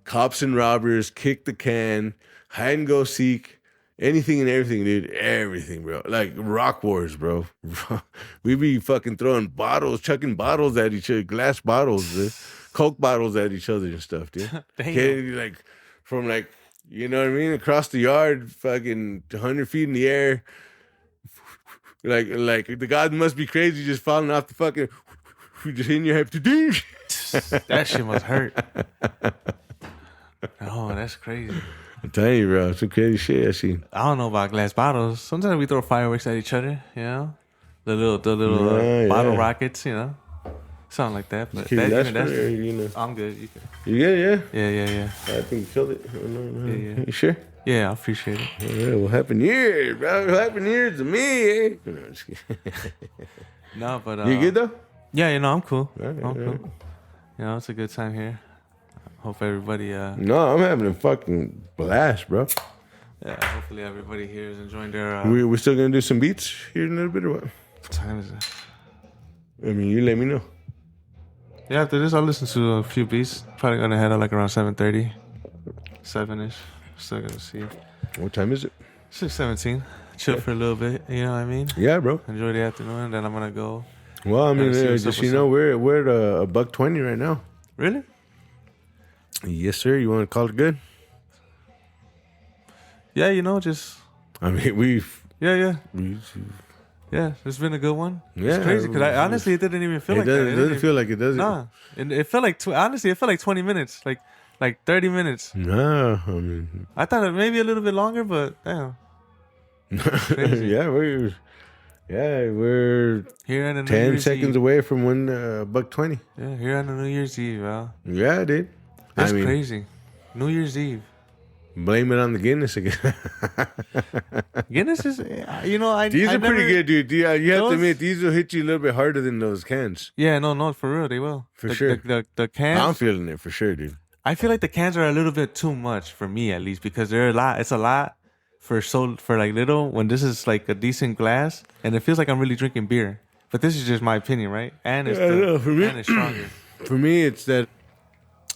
Cops and robbers, kick the can, hide and go seek. Anything and everything, dude. Everything, bro. Like rock wars, bro. We be fucking throwing bottles, chucking bottles at each other, glass bottles, dude. Coke bottles at each other and stuff, dude. Like from like, you know what I mean? Across the yard, fucking 100 feet in the air. Like the God must be crazy just falling off the fucking, just hitting your head. That shit must hurt. Oh, that's crazy. I'm telling you, bro, some crazy shit I seen. I don't know about glass bottles. Sometimes we throw fireworks at each other, you know? The little bottle rockets, you know? Something like that. But that's you know. I'm good. You good, yeah? Yeah. I think you killed it. Yeah. You sure? Yeah, I appreciate it. Yeah, well, happy New Year, bro. Happy New Year to me, eh? No, I'm just kidding. No, but... You good, though? Yeah, you know, I'm cool. Right. You know, it's a good time here. Hope everybody... No, I'm having a fucking blast, bro. Yeah, hopefully everybody here is enjoying their... We're still going to do some beats here in a little bit, or what? What time is it? I mean, you let me know. Yeah, after this, I'll listen to a few beats. Probably going to head out like around 7:30. 7-ish. Still going to see. What time is it? 6:17. Chill for a little bit, you know what I mean? Yeah, bro. Enjoy the afternoon, and then I'm going to go. Well, I mean, just, you know, we're at $120 right now. Really? Yes, sir. You want to call it good? Yeah, you know, just... I mean, Yeah. Yeah, it's been a good one. Yeah, It's crazy because honestly, it didn't even feel like that. It doesn't feel like it, does it? Nah, and it felt like honestly, it felt like 20 minutes, like 30 minutes. No, I mean, I thought it maybe a little bit longer, but damn. Crazy. yeah, we're Here on the New 10 Year's seconds Eve. away from $1.20. Yeah, here on the New Year's Eve, bro. Yeah, dude. That's crazy. New Year's Eve. Blame it on the Guinness again. Guinness is, These are pretty good, dude. You have to Those- admit, these will hit you a little bit harder than those cans. Yeah, no, for real, they will. Sure. The cans. I'm feeling it for sure, dude. I feel like the cans are a little bit too much for me, at least, because they're a lot. It's a lot for like little. When this is like a decent glass, and it feels like I'm really drinking beer. But this is just my opinion, right? And it's for me, and it's stronger. For me, it's that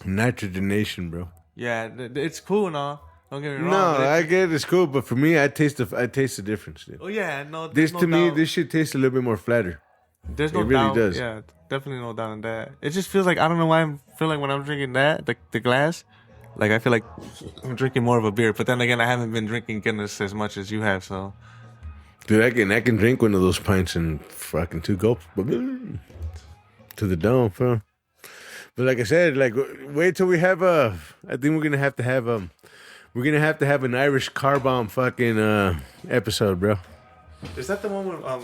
nitrogenation, bro. Yeah, it's cool now. Don't get me wrong. No, but I get it's cool, but for me, I taste the difference, dude. oh yeah, no. This no to me, doubt. this shit tastes a little bit more flatter. There's no it really doubt. does. Yeah, definitely no doubt in that. It just feels like I don't know why I feel like when I'm drinking that the glass, like I feel like I'm drinking more of a beer. But then again, I haven't been drinking Guinness as much as you have, so. Dude, I can drink one of those pints in fucking 2 gulps, to the dome, bro. But like I said, like wait till we have I think we're gonna have to have an Irish car bomb fucking episode, bro. Is that the one where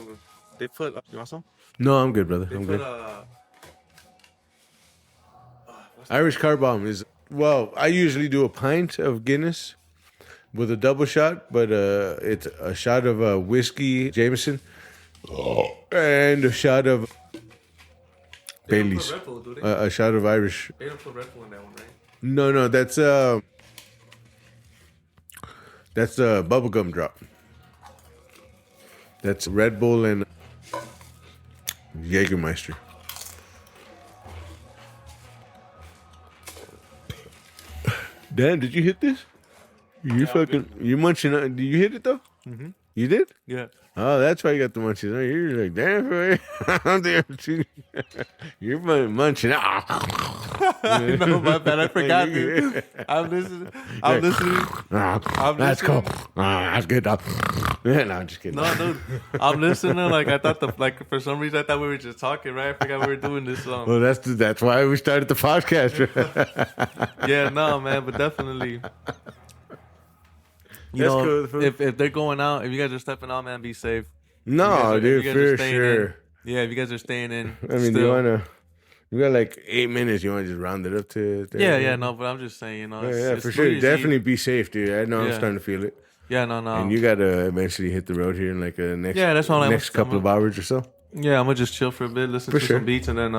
they put? You want some? No, I'm good, brother. I'm good. Irish car bomb is I usually do a pint of Guinness with a double shot, but it's a shot of whiskey Jameson and a shot of Bailey's. Red Bull, do they? A shot of Irish. They don't put Red Bull in that one, right? No, that's bubblegum drop. That's Red Bull and Jägermeister. Dan, did you hit this? You munching on, did you hit it though? Mm-hmm. You did? Yeah. Oh, that's why you got the munchies. Oh, you're like, damn, boy. I'm there. You're munching. No, my bad. I forgot, dude. I'm listening. That's cool. That's good, dog. Yeah, no, I'm just kidding. No, dude. I'm listening. Like I thought for some reason I thought we were just talking, right? I forgot we were doing this. Well, that's why we started the podcast. Yeah, no, man, but definitely. You That's know, cool. if they're going out, if you guys are stepping out, man, be safe. No, dude, for sure. Yeah, if you guys are staying in. I mean, you got like 8 minutes. You want to just round it up to? Yeah, no, but I'm just saying, Yeah, it's for sure. New Year's Definitely Eve. be safe, dude. I know I'm Yeah. starting to feel it. Yeah, no. And you got to eventually hit the road here in like a next, Yeah, that's what I'm- next couple of hours or so. Yeah, I'm gonna just chill for a bit, listen For to sure. some beats, and then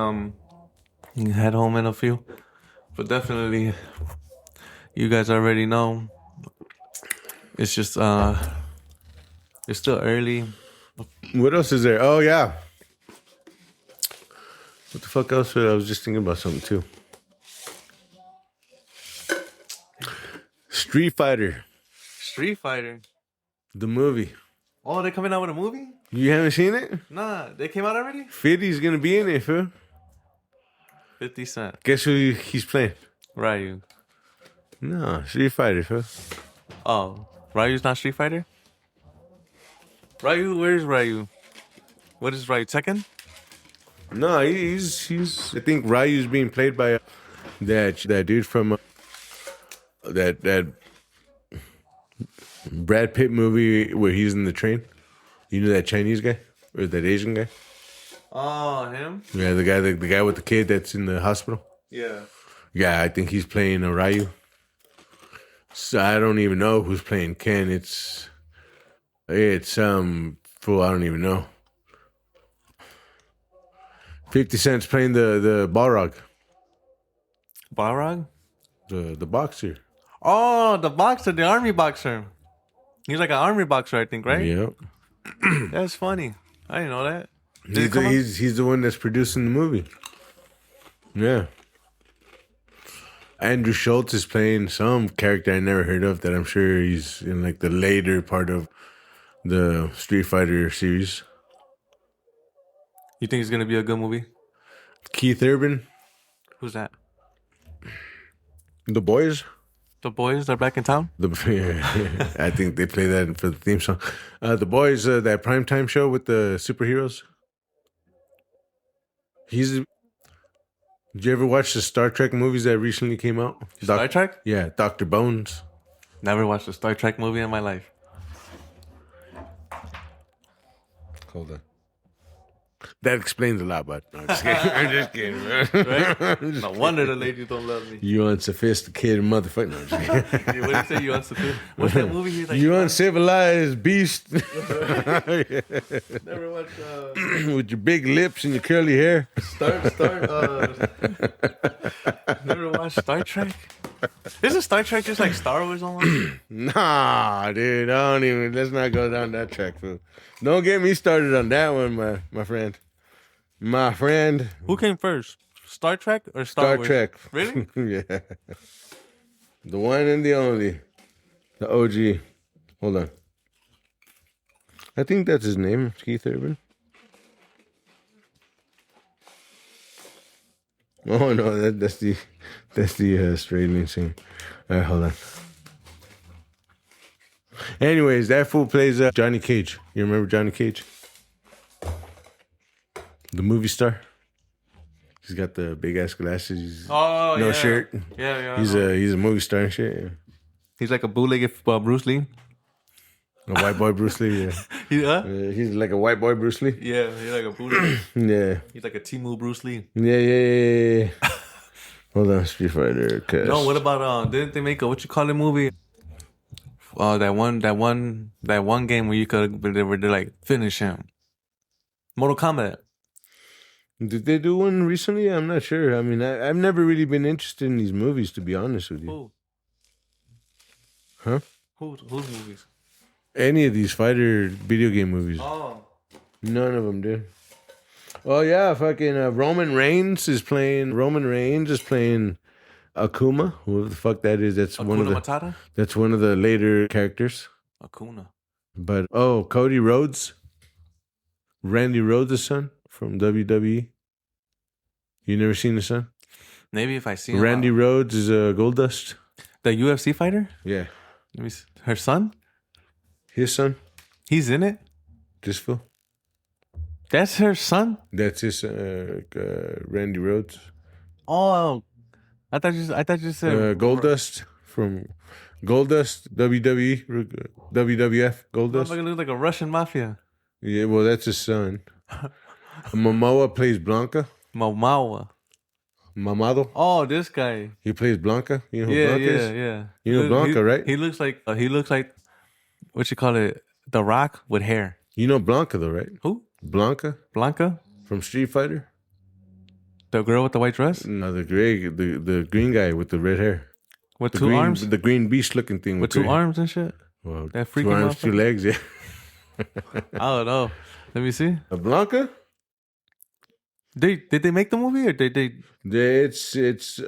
head home in a few. But definitely, you guys already know. It's just it's still early. What else is there? Oh yeah. What the fuck else? I was just thinking about something too. Street Fighter, Street Fighter. the movie. Oh, they're coming out with a movie? You haven't seen it? Nah, they came out already. 50's gonna be in it, fool. 50 Cent. Guess who he's playing? Ryu. No, Street Fighter, fool. Oh, Ryu's not Street Fighter? Ryu, where's Ryu? What is Ryu? Tekken? No, he's. I think Ryu's being played by that dude from that Brad Pitt movie where he's in the train. You know that Chinese guy or that Asian guy? Oh, him? Yeah, the guy with the kid that's in the hospital. Yeah. Yeah, I think he's playing a Ryu. So I don't even know who's playing Ken. It's fool. I don't even know. 50 Cent's playing the Balrog, Balrog? the boxer. Oh, the boxer, the army boxer. He's like an army boxer, I think, right? Yeah, That's funny. I didn't know that. Did it come out? he's the one that's producing the movie. Yeah. Andrew Schultz is playing some character I never heard of that I'm sure he's in like the later part of the Street Fighter series. You think it's gonna be a good movie? Keith Urban, Who's that? The Boys. The boys are back in town. I think they play that for the theme song. The Boys, that primetime show with the superheroes. Did you ever watch the Star Trek movies that recently came out? Star Trek? Yeah, Dr. Bones. Never watched a Star Trek movie in my life. Hold on. That explains a lot, bud. No, I'm just kidding. I'm just kidding, man. Right? No wonder the ladies don't love me. You unsophisticated motherfucker. No, I'm just kidding. What do you say? You unsophisticated? What's that movie? He's like, You uncivilized beast. never watched With your big lips and your curly hair. Never watched Star Trek? Isn't Star Trek just like Star Wars almost? Nah, dude. Let's not go down that track, fool. Don't get me started on that one, my friend. My friend. Who came first? Star Trek or Star Wars? Trek. Really? Yeah. The one and the only. The OG. Hold on. I think that's his name, Keith Urban. Oh no, that's the Australian singer. All right, hold on. Anyways, that fool plays Johnny Cage. You remember Johnny Cage? The movie star. He's got the big ass glasses. No shirt. Yeah. He's a movie star and shit. Yeah. He's like a bootleg Bruce Lee. A white boy Bruce Lee. Yeah. He's like a white boy Bruce Lee. Yeah, he's like a bootleg. Yeah. He's like a Timu Bruce Lee. Yeah. Hold on, Street Fighter. No, what about didn't they make a what you call it movie? That one game where they like finish him. Mortal Kombat. Did they do one recently? I'm not sure. I mean, I've never really been interested in these movies, to be honest with you. Who? Huh? Whose movies? Any of these fighter video game movies. Oh. None of them, dude. Oh, yeah, fucking Roman Reigns is playing Akuma, whoever the fuck that is. That's Matata? That's one of the later characters. Akuna. But Cody Rhodes, Randy Rhodes' son from WWE. You never seen his son? Maybe if I see him. Randy Rhodes is a Goldust. The UFC fighter? Yeah, Let me see. Her son? his son. He's in it? This fool. That's her son? That's his Randy Rhodes. Oh, I thought you said Goldust from Goldust WWE WWF Goldust. Motherfucker looks like a Russian mafia. Yeah, well, that's his son. Momoa plays Blanca. Momawa. Mamado. Oh, this guy. He plays Blanca. You know who Blanca is? Yeah. You know Blanca, right? He looks like what you call it, The Rock with hair. You know Blanca though, right? Who? Blanca Blanca? from Street Fighter. The girl with the white dress? No, the green guy with the red hair. With The two green, arms? the green beast looking thing With two gray- arms and shit? Well, That two freaking arms, two motherfucker? legs. Yeah. I don't know. Let me see. Blanca. Did they make the movie or did they It's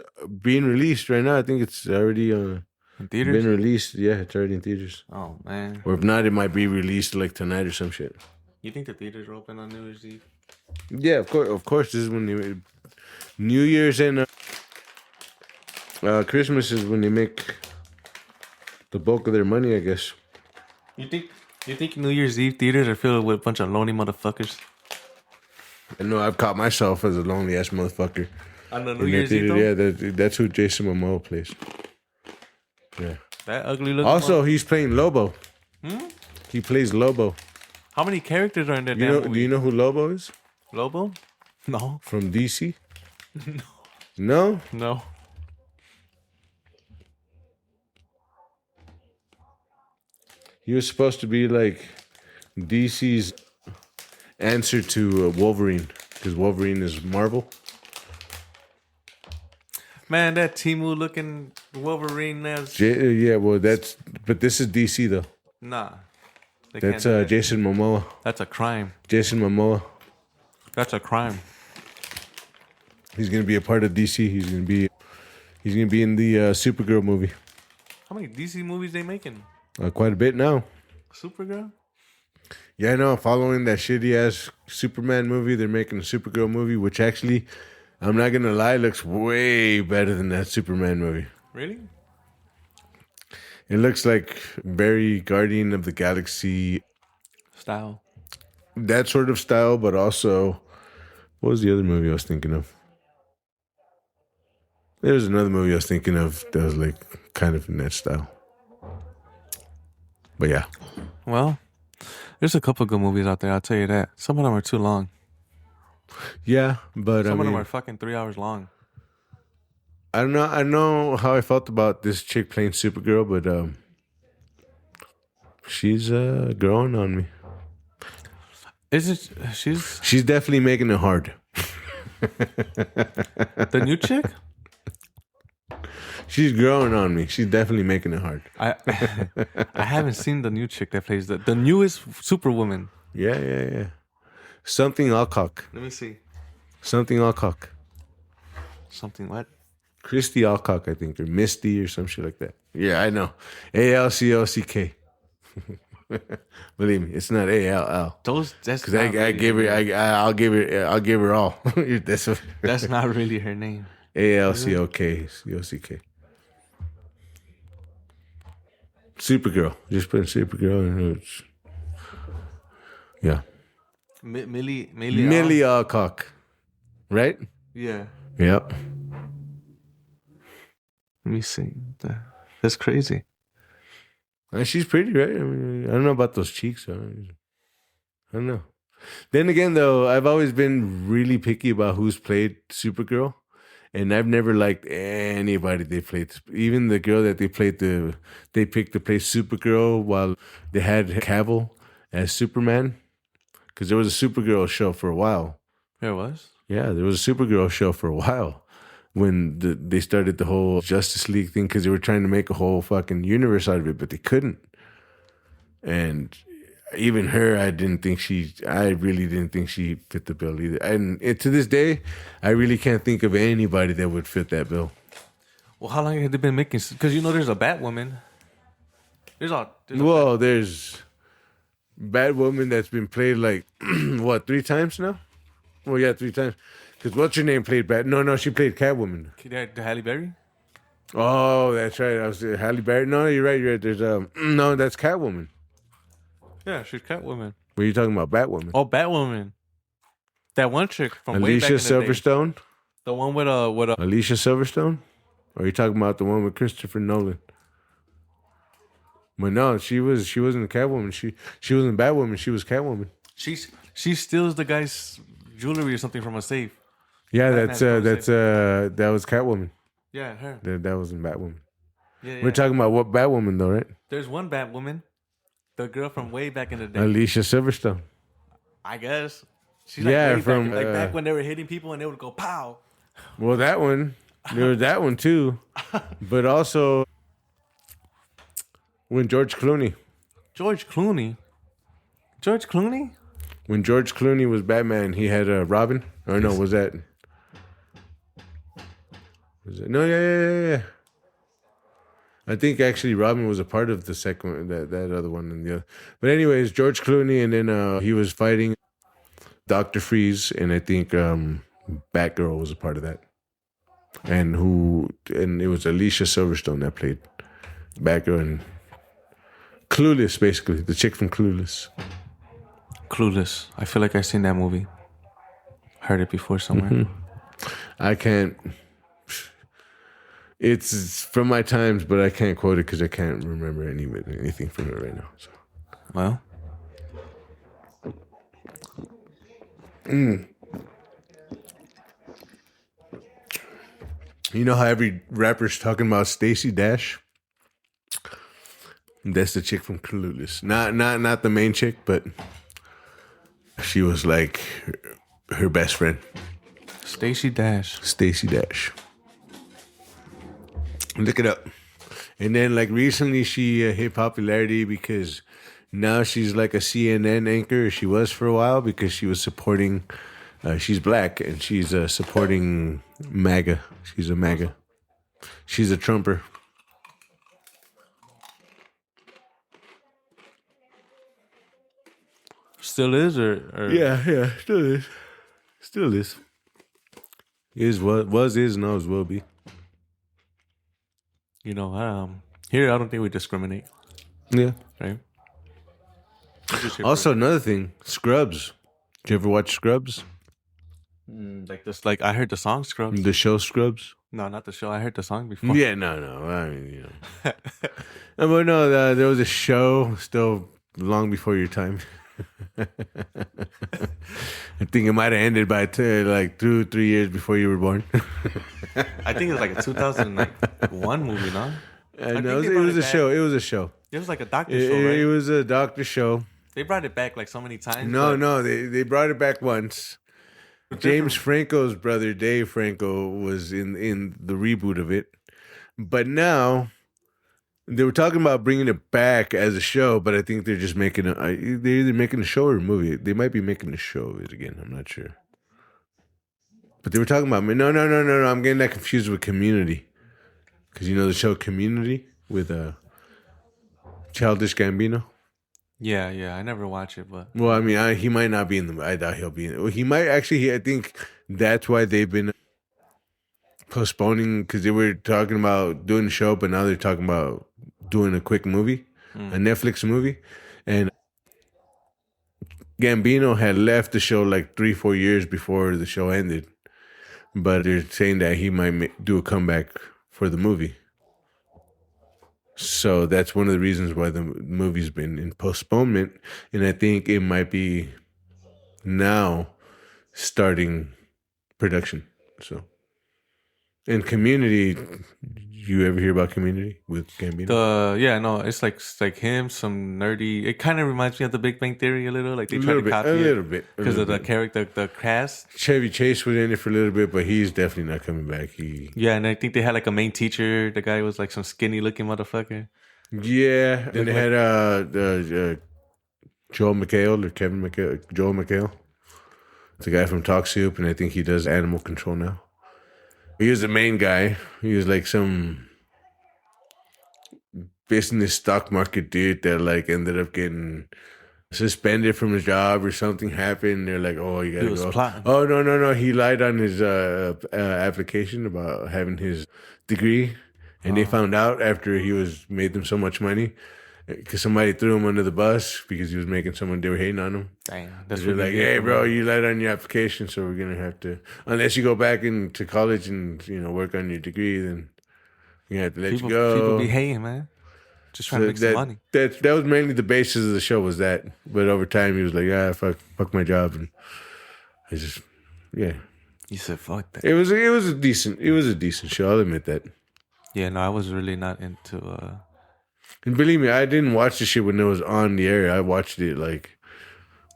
being released right now. I think it's already in theaters? been released. Yeah, it's already in theaters. Oh man. Or if not, it might be released like tonight or some shit. You think the theaters are open on New Year's Eve? Yeah, of course. Of course, this is when they New Year's and Christmas is when they make the bulk of their money, I guess. You think New Year's Eve theaters are filled with a bunch of lonely motherfuckers? I know I've caught myself as a lonely ass motherfucker. On the In New that Year's Eve theater, though? yeah, that's who Jason Momoa plays. Yeah. That ugly looking Also, he's playing Lobo. He plays Lobo. How many characters are in that You damn know? movie? Do you know who Lobo is? Lobo? No. From DC? No? No. He was supposed to be like DC's answer to Wolverine, because Wolverine is Marvel. Man, that Timu looking Wolverine that's Yeah, well, but this is DC though. nah. They That's can't do that. Jason Momoa. That's a crime. Jason Momoa. That's a crime. He's gonna be a part of DC. He's gonna be in the Supergirl movie. How many DC movies they making? Quite a bit now. Supergirl? Yeah, I know. Following that shitty ass Superman movie, they're making a Supergirl movie, which actually, I'm not gonna lie, looks way better than that Superman movie. Really? It looks like very Guardian of the Galaxy, Style. that sort of style, but also, what was the other movie I was thinking of? There was another movie I was thinking of that was like kind of in that style. But yeah. Well, there's a couple good movies out there. I'll tell you that. Some of them are too long. Yeah, but Some I of them mean, are fucking 3 hours long. I don't know. I know how I felt about this chick playing Supergirl, but she's growing on me. Is it? She's definitely making it hard. the new chick. She's growing on me. She's definitely making it hard. I haven't seen the new chick that plays the newest Superwoman. Yeah. Something Alcock. Let me see. Something Alcock. Something what? Christy Alcock, I think, or Misty or some shit like that. Yeah, I know. ALCOCK. Believe me, it's not ALL. That's Because I gave her. I'll give her all. That's not really her name. ALCOCK. Supergirl. Just put in Supergirl and it's, yeah. Millie Alcock. Right? Yeah. Yep. Let me see. That's crazy. And she's pretty, right? I mean, I don't know about those cheeks. I don't know. Then again, though, I've always been really picky about who's played Supergirl. And I've never liked anybody they played. Even the girl that they picked to play Supergirl while they had Cavill as Superman. Because there was a Supergirl show for a while. There was? Yeah, there was a Supergirl show for a while when they started the whole Justice League thing because they were trying to make a whole fucking universe out of it, but they couldn't. And even her, I really didn't think she fit the bill either. And to this day, I really can't think of anybody that would fit that bill. Well, how long have they been making? Because there's a Batwoman. There's Batwoman that's been played like, what, 3 times now? Well, yeah, 3 times. Because what's your name played Bat? No, she played Catwoman. The Halle Berry? Oh, that's right. I was Halle Berry. No, you're right. There's no, that's Catwoman. Yeah, she's Catwoman. What are you talking about? Batwoman. Oh, Batwoman. That one chick from Alicia way back in the Silverstone. Day. The one with a Alicia Silverstone. Or are you talking about the one with Christopher Nolan? But no, she wasn't Catwoman. She wasn't Batwoman. She was Catwoman. She steals the guy's jewelry or something from a safe. Yeah, that was Catwoman. Yeah, her. That wasn't Batwoman. Yeah. We're talking about what Batwoman though, right? There's one Batwoman, the girl from way back in the day. Alicia Silverstone. I guess. She's back when they were hitting people and they would go pow. Well, that one, there was that one too, but also when George Clooney. When George Clooney was Batman, he had Robin. Or no, was it? No, yeah. I think actually Robin was a part of the second one, that other one and the other. But anyways, George Clooney, and then he was fighting Dr. Freeze, and I think Batgirl was a part of that. And it was Alicia Silverstone that played Batgirl and Clueless, basically, the chick from Clueless. I feel like I've seen that movie. Heard it before somewhere. Mm-hmm. I can't. It's from my times, but I can't quote it because I can't remember anything from it right now. So. Well. You know how every rapper's talking about Stacey Dash? That's the chick from Clueless. Not the main chick, but she was like her best friend. Stacey Dash. Look it up. And then like recently she hit popularity because now she's like a CNN anchor. She was for a while because she was supporting, she's black and she's supporting MAGA. She's a MAGA. She's a Trumper. Still is or Yeah, still is. Was, and always will be. You know, Here, I don't think we discriminate, Yeah. right? We're just here Also, another thing, Scrubs. Did you ever watch Scrubs? like this, like I heard the song Scrubs. The show Scrubs? No, not the show. I heard the song before. Yeah, no. I mean, But no, there was a show still long before your time. I think it might have ended by like 2 or 3 years before you were born. I think it was like a 2001 movie, no? No, it was a show. It was a show. It was like a doctor show, right? It was a doctor show. They brought it back like so many times. No, they brought it back once. James Franco's brother, Dave Franco, was in the reboot of it. But now, they were talking about bringing it back as a show, but I think they're just making they're either making a show or a movie. They might be making a show of it again. I'm not sure. But they were talking about, no, I'm getting that confused with Community. Because you know the show Community with Childish Gambino? Yeah, I never watch it, but Well, I mean, he might not be in the. I doubt he'll be in it. Well, he might actually. I think that's why they've been postponing, because they were talking about doing the show, but now they're talking about doing a quick movie, a Netflix movie. And Gambino had left the show like 3-4 years before the show ended, but they're saying that he might do a comeback for the movie. So that's one of the reasons why the movie's been in postponement. And I think it might be now starting production. So, and Community, you ever hear about Community with Gambino? it's like him, some nerdy. It kind of reminds me of The Big Bang Theory a little. Like they try to copy a it little bit because of the character, the cast. Chevy Chase was in it for a little bit, but he's definitely not coming back. And I think they had like a main teacher. The guy was like some skinny looking motherfucker. Yeah, and they had Joel McHale or Kevin McHale, Joel McHale. It's a guy from Talk Soup, and I think he does animal control now. He was the main guy. He was like some business stock market dude that like ended up getting suspended from his job or something happened. They're like, oh, you gotta go. Plotting. Oh, no. He lied on his application about having his degree. And they found out after he made them so much money because somebody threw him under the bus because he was making someone, they were hating on him. Damn. They're like, hey, bro, you lied on your application, so we're going to have to, unless you go back into college and, work on your degree, then we're going to have to let you go. People be hating, man. Just trying to make some money. That was mainly the basis of the show was that. But over time, he was like, fuck my job. And I just, yeah. You said, fuck that. It was a decent show, I'll admit that. Yeah, no, I was really not into... And believe me, I didn't watch the shit when it was on the air. I watched it like,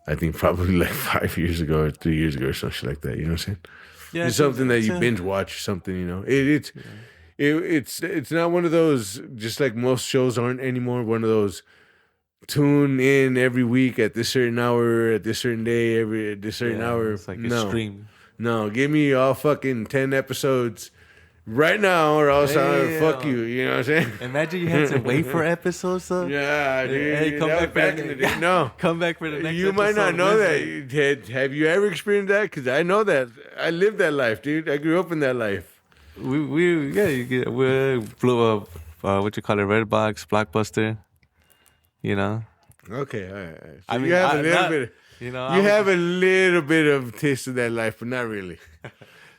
I think probably like 5 years ago or 3 years ago or something like that. You know what I'm saying? Yeah, it's something that you binge watch or something, It's not one of those, just like most shows aren't anymore, one of those tune in every week at this certain hour, at this certain day, at this certain hour. It's like a stream. No, give me all fucking 10 episodes right now, or else I'll fuck you. You know what I'm saying? Imagine you had to wait for episodes, though. Yeah, dude. Hey, come back in the day. No, come back for the next. You might not know that. Have you ever experienced that? Because I know that. I lived that life, dude. I grew up in that life. We blew up. What you call it? Redbox, Blockbuster. Okay, all right. So I mean, you have a little bit. You have a little bit of taste of that life, but not really.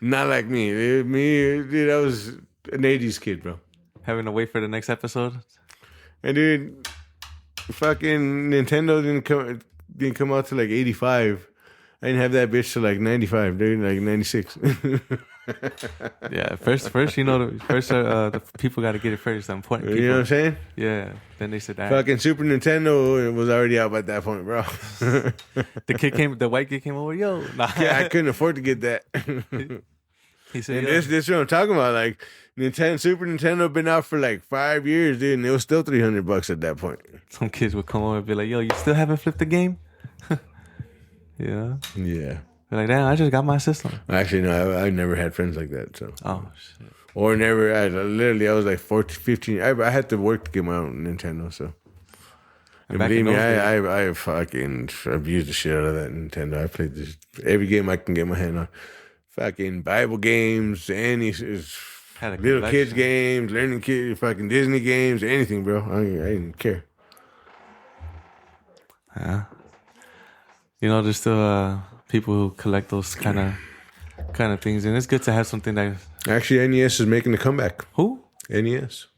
Not like me. Dude, I was an 80s kid, bro. Having to wait for the next episode? And dude, fucking Nintendo didn't come out to like 85. I didn't have that bitch till like 95, dude, like 96. Yeah, first, the people got to get it first. The important people. You know what I'm saying? Yeah. Then they said that. Fucking Super Nintendo was already out by that point, bro. The white kid came over, yo. Nah. Yeah, I couldn't afford to get that. He said, and this is what I'm talking about. Like, Super Nintendo been out for like 5 years, dude, and it was still $300 at that point. Some kids would come over and be like, yo, you still haven't flipped the game? Yeah. Yeah. They're like, damn, I just got my system. Actually, no, I've never had friends like that. So. Oh, shit. Or never. I was like 14, 15. I had to work to get my own Nintendo, so. And believe me, I fucking abused the shit out of that Nintendo. I played every game I can get my hand on. Fucking Bible games, Had a Little kids collection. games, learning kids, fucking Disney games, anything, bro. I didn't care. Yeah. You know, there's still people who collect those kind of things, and it's good to have something that. Actually, NES is making a comeback. Who? NES.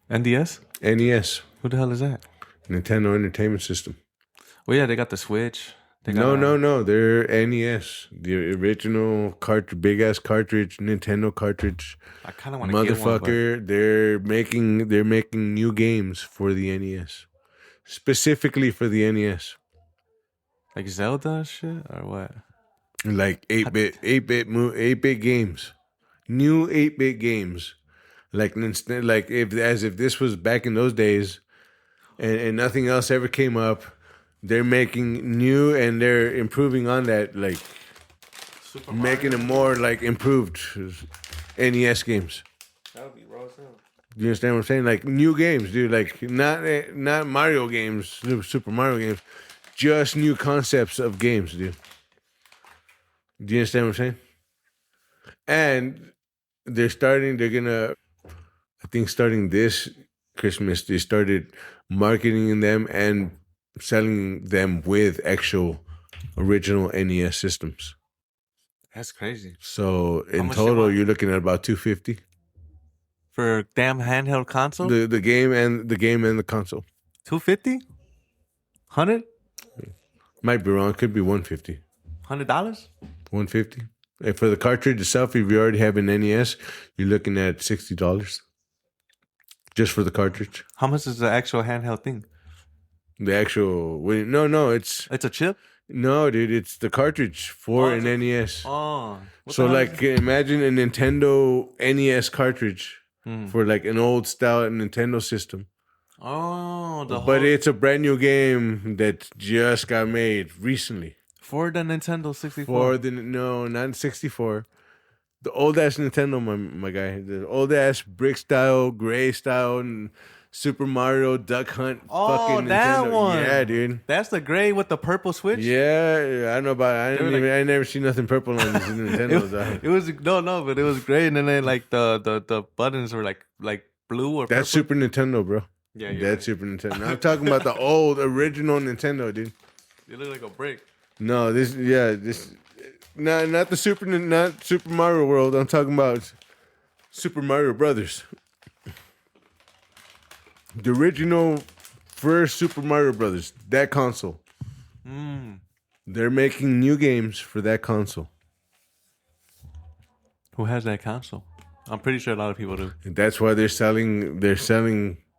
NDS? NES. Who the hell is that? Nintendo Entertainment System. Well, yeah, they got the Switch. They got, No. They're NES. The original big ass cartridge, Nintendo cartridge. I kind of want to get one. Motherfucker, they're making new games for the NES. Specifically for the NES. Like Zelda shit or what? Like 8-bit games. New 8-bit games. Like if this was back in those days and nothing else ever came up, they're making new and they're improving on that, like making it more like improved NES games. That would be raw as hell. You understand what I'm saying? Like new games, dude. Like not Mario games, Super Mario games, just new concepts of games, dude. Do you understand what I'm saying? And they're gonna, I think starting this Christmas, they started marketing them and selling them with actual original NES systems. That's crazy. So in much total, they want? you're looking at about $250 For a damn handheld console? the game and the console. $250? $100? Might be wrong. Could be $150. $100? $150. And for the cartridge itself, if you already have an NES, you're looking at $60 just for the cartridge. How much is the actual handheld thing? The actual no, it's a chip? no, dude, it's the cartridge for an NES. Oh. So like, imagine a Nintendo NES cartridge for like an old style Nintendo system. Oh, But it's a brand new game that just got made recently. For the Nintendo 64. Not 64. The old ass Nintendo, my guy. The old ass brick style, gray style, and Super Mario Duck Hunt. Fucking that Nintendo. one. Yeah, dude. That's the gray with the purple switch? Yeah, I don't know about it. I never seen nothing purple on this Nintendo. It was but it was gray, and then like the buttons were like blue or purple. That's Super Nintendo, bro. Yeah, that's right. Super Nintendo. I'm talking about the old original Nintendo, dude. You look like a brick. No, this not Super Mario World. I'm talking about Super Mario Brothers. The original first Super Mario Brothers, that console. They're making new games for that console. Who has that console? I'm pretty sure a lot of people do. And that's why they're selling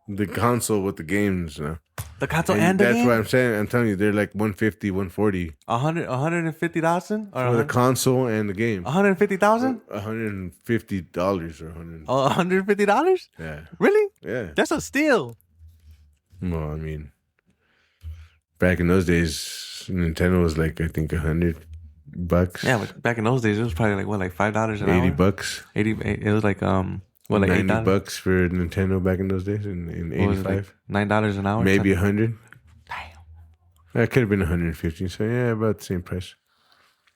the console with the games now. The console and the that's game? what I'm saying. I'm telling you, they're like $150, $140 $150,000 for the console and the game. $150,000? $150 or 100. Oh, $150? Yeah, Really? yeah. That's a steal. Well, I mean, back in those days, Nintendo was like I think $100. Yeah, but back in those days, it was probably like $5 an hour. $80. 80. It was like like $90 $8 for Nintendo back in those days in What was it, '85. like $9 an hour. Maybe $10. 100. Damn, That could have been 150. So yeah, about the same price.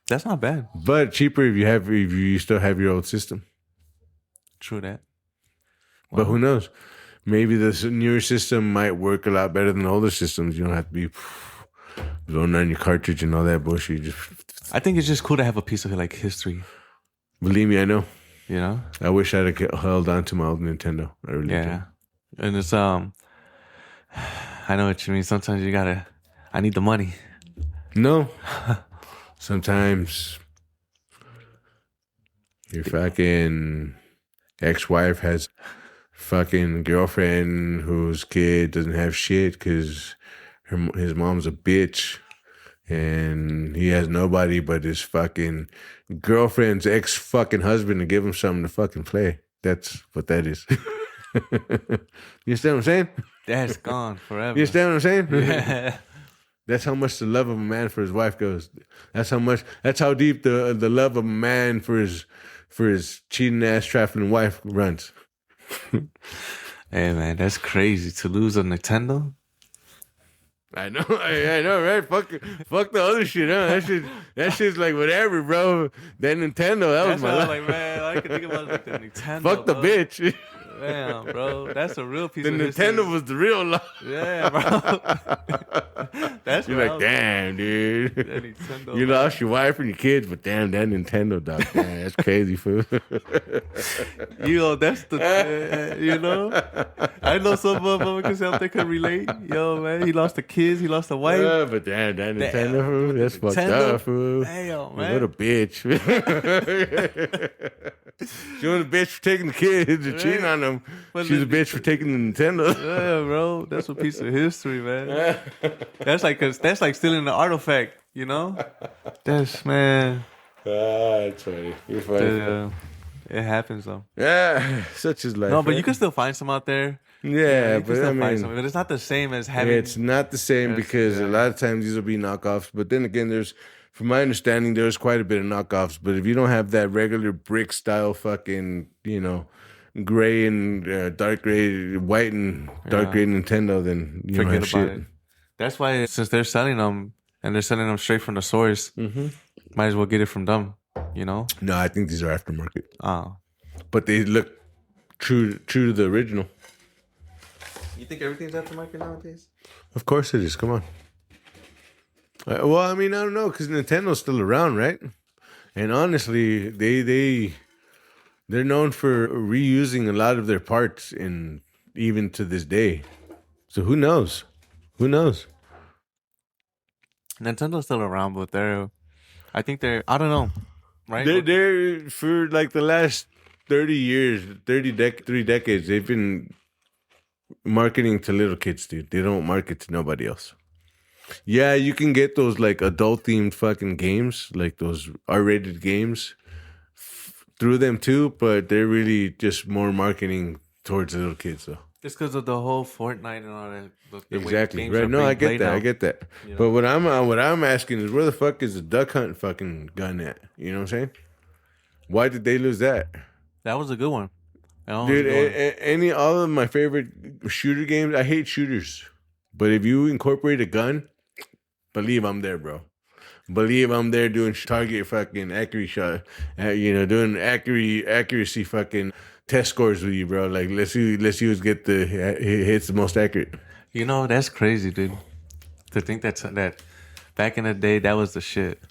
that's not bad. But cheaper if you still have your old system. True that. But who knows? Maybe this newer system might work a lot better than older systems. You don't have to be loading on your cartridge and all that bullshit. You just I think it's just cool to have a piece of like history. believe me, I know. You know? I wish I'd have held on to my old Nintendo. I really Yeah. And it's I know what you mean. Sometimes I need the money. do. No. Sometimes your fucking ex-wife has fucking girlfriend whose kid doesn't have shit because his mom's a bitch. And he has nobody but his fucking girlfriend's ex-fucking husband to give him something to fucking play. That's what that is. You understand what I'm saying? That's gone forever. You understand what I'm saying? Yeah. That's how much the love of a man for his wife goes. That's how deep the love of a man for his cheating ass traveling wife runs. Hey man, that's crazy to lose a Nintendo. I know, I know, right? Fuck the other shit, huh? That shit's like whatever, bro. That Nintendo, that was That's my what I was life. like, man. I can think about it like the Nintendo. Fuck the bro. bitch. Damn, bro. That's a real piece The of Nintendo history. was the real life. Yeah, bro. That's You're what I like, was damn, dude. That Nintendo, You man. lost your wife and your kids, but damn, that Nintendo, dog. Man, that's crazy, fool. Yo, that's the, you know? I know some motherfuckers out there can relate. Yo, man, he lost the kids, he lost the wife. Yeah, but damn, that Nintendo, fool, with that's the fucked Nintendo. up, fool. Damn, man. What a bitch. She was a bitch for taking the kids and cheating on them. But She's a bitch for taking the Nintendo. Yeah, bro. That's a piece of history, man. That's like stealing an artifact, you know? That's, man. That's funny. You're funny. It happens, though. Yeah, such is life. No, but right? you can still find some out there. Yeah, You can but still I find mean, some. But it's not the same as having. it's not the same Yes, because a lot of times these will be knockoffs. But then again, from my understanding, there's quite a bit of knockoffs. But if you don't have that regular brick style fucking, gray and dark gray, white and dark gray Nintendo, then you don't have shit. it. That's why, since they're selling them and they're selling them straight from the source, might as well get it from them, you know? No, I think these are aftermarket, Oh. but they look true to the original. You think everything's aftermarket nowadays? Of course it is. Come on. Well, I mean, I don't know because Nintendo's still around, right? And honestly, they're known for reusing a lot of their parts, in even to this day. So who knows? Who knows? Nintendo's still around, but I don't know, right? They're for like the last 30 years, 3 decades, they've been marketing to little kids, dude. They don't market to nobody else. Yeah, you can get those like adult themed fucking games, like those R-rated games through them too, but they're really just more marketing towards the little kids though. Just because of the whole Fortnite and all that. The way Exactly. games Right. are No, being I get played that. now. I get that. You know? But what I'm asking is where the fuck is the duck hunt fucking gun at? You know what I'm saying? Why did they lose that? That was a good one. Dude, all of my favorite shooter games, I hate shooters. But if you incorporate a gun, believe I'm there, bro. Believe I'm there doing target fucking accuracy shot, doing accuracy fucking test scores with you, bro. Like let's see who's get the hits the most accurate. You know, that's crazy, dude. To think that back in the day, that was the shit.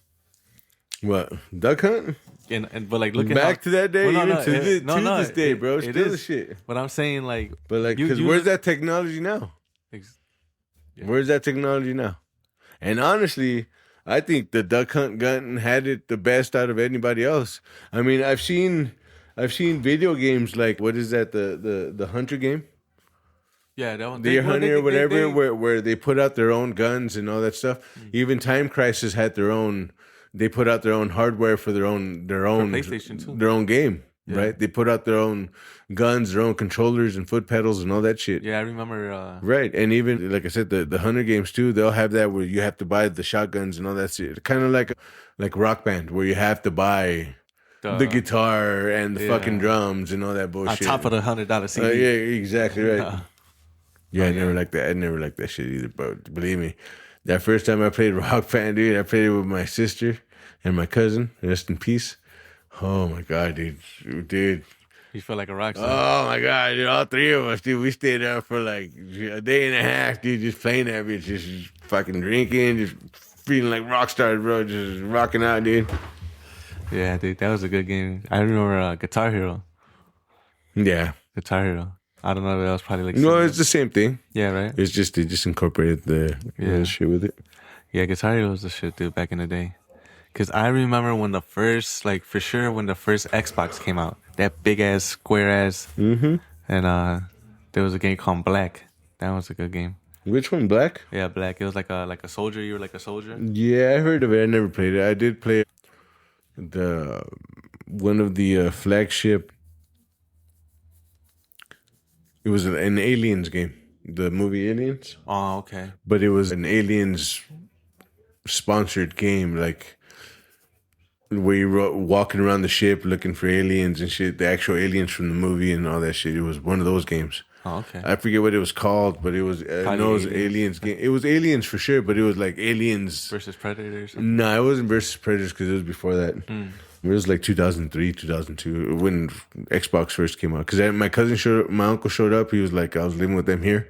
What, duck hunt? But like looking Back to that day, Well, even to this day, bro. it Still the is. shit. But I'm saying like, But like, You- because you- where's that technology now? Yeah. Where's that technology now? And honestly, I think the duck hunt gun had it the best out of anybody else. I mean, I've seen video games like what is that the hunter game, yeah, that one. Deer Hunter or whatever, where they put out their own guns and all that stuff. Even Time Crisis had their own. They put out their own hardware for their own PlayStation too. their own game, Yeah. right? They put out their own guns, their own controllers and foot pedals and all that shit. Yeah, I remember. Right, and even like I said, the hunter games too. They'll have that where you have to buy the shotguns and all that shit. Kind of like Rock Band, where you have to buy the guitar and the fucking drums and all that on bullshit. top of the $100 CD. Yeah, exactly right. Uh, Yeah, I never liked that. I never liked that shit either. But believe me, that first time I played Rock Band, dude, I played it with my sister and my cousin. Rest in peace. Oh my god, dude. You feel like a rock star. Oh my god, dude, all three of us, dude, we stayed up for like a day and a half, dude, just playing that bitch, just fucking drinking, just feeling like rock stars, bro, just rocking out, dude. Yeah, dude, that was a good game. I remember Guitar Hero. Yeah. Guitar Hero. I don't know if that was probably like. No, similar. it's the same thing. Yeah, right. It's just they just incorporated the shit with it. Yeah, Guitar Hero was the shit, dude, back in the day. Cause I remember when the first Xbox came out, that big ass square ass, and there was a game called Black. That was a good game. Which one, Black? Yeah, Black. It was like a soldier. You were like a soldier. Yeah, I heard of it. I never played it. I did play one of the flagship. It was an Aliens game, the movie Aliens, Oh, okay. but it was an Aliens sponsored game, like where you were walking around the ship looking for aliens and shit, the actual aliens from the movie and all that shit. It was one of those games. Oh, okay. I forget what it was called, but it was no, it was Aliens game. It was Aliens for sure, but it was like Aliens versus Predator or something. No, it wasn't versus Predators because it was before that. It was like 2003, 2002 when Xbox first came out. Because my uncle showed up. He was like, I was living with them here,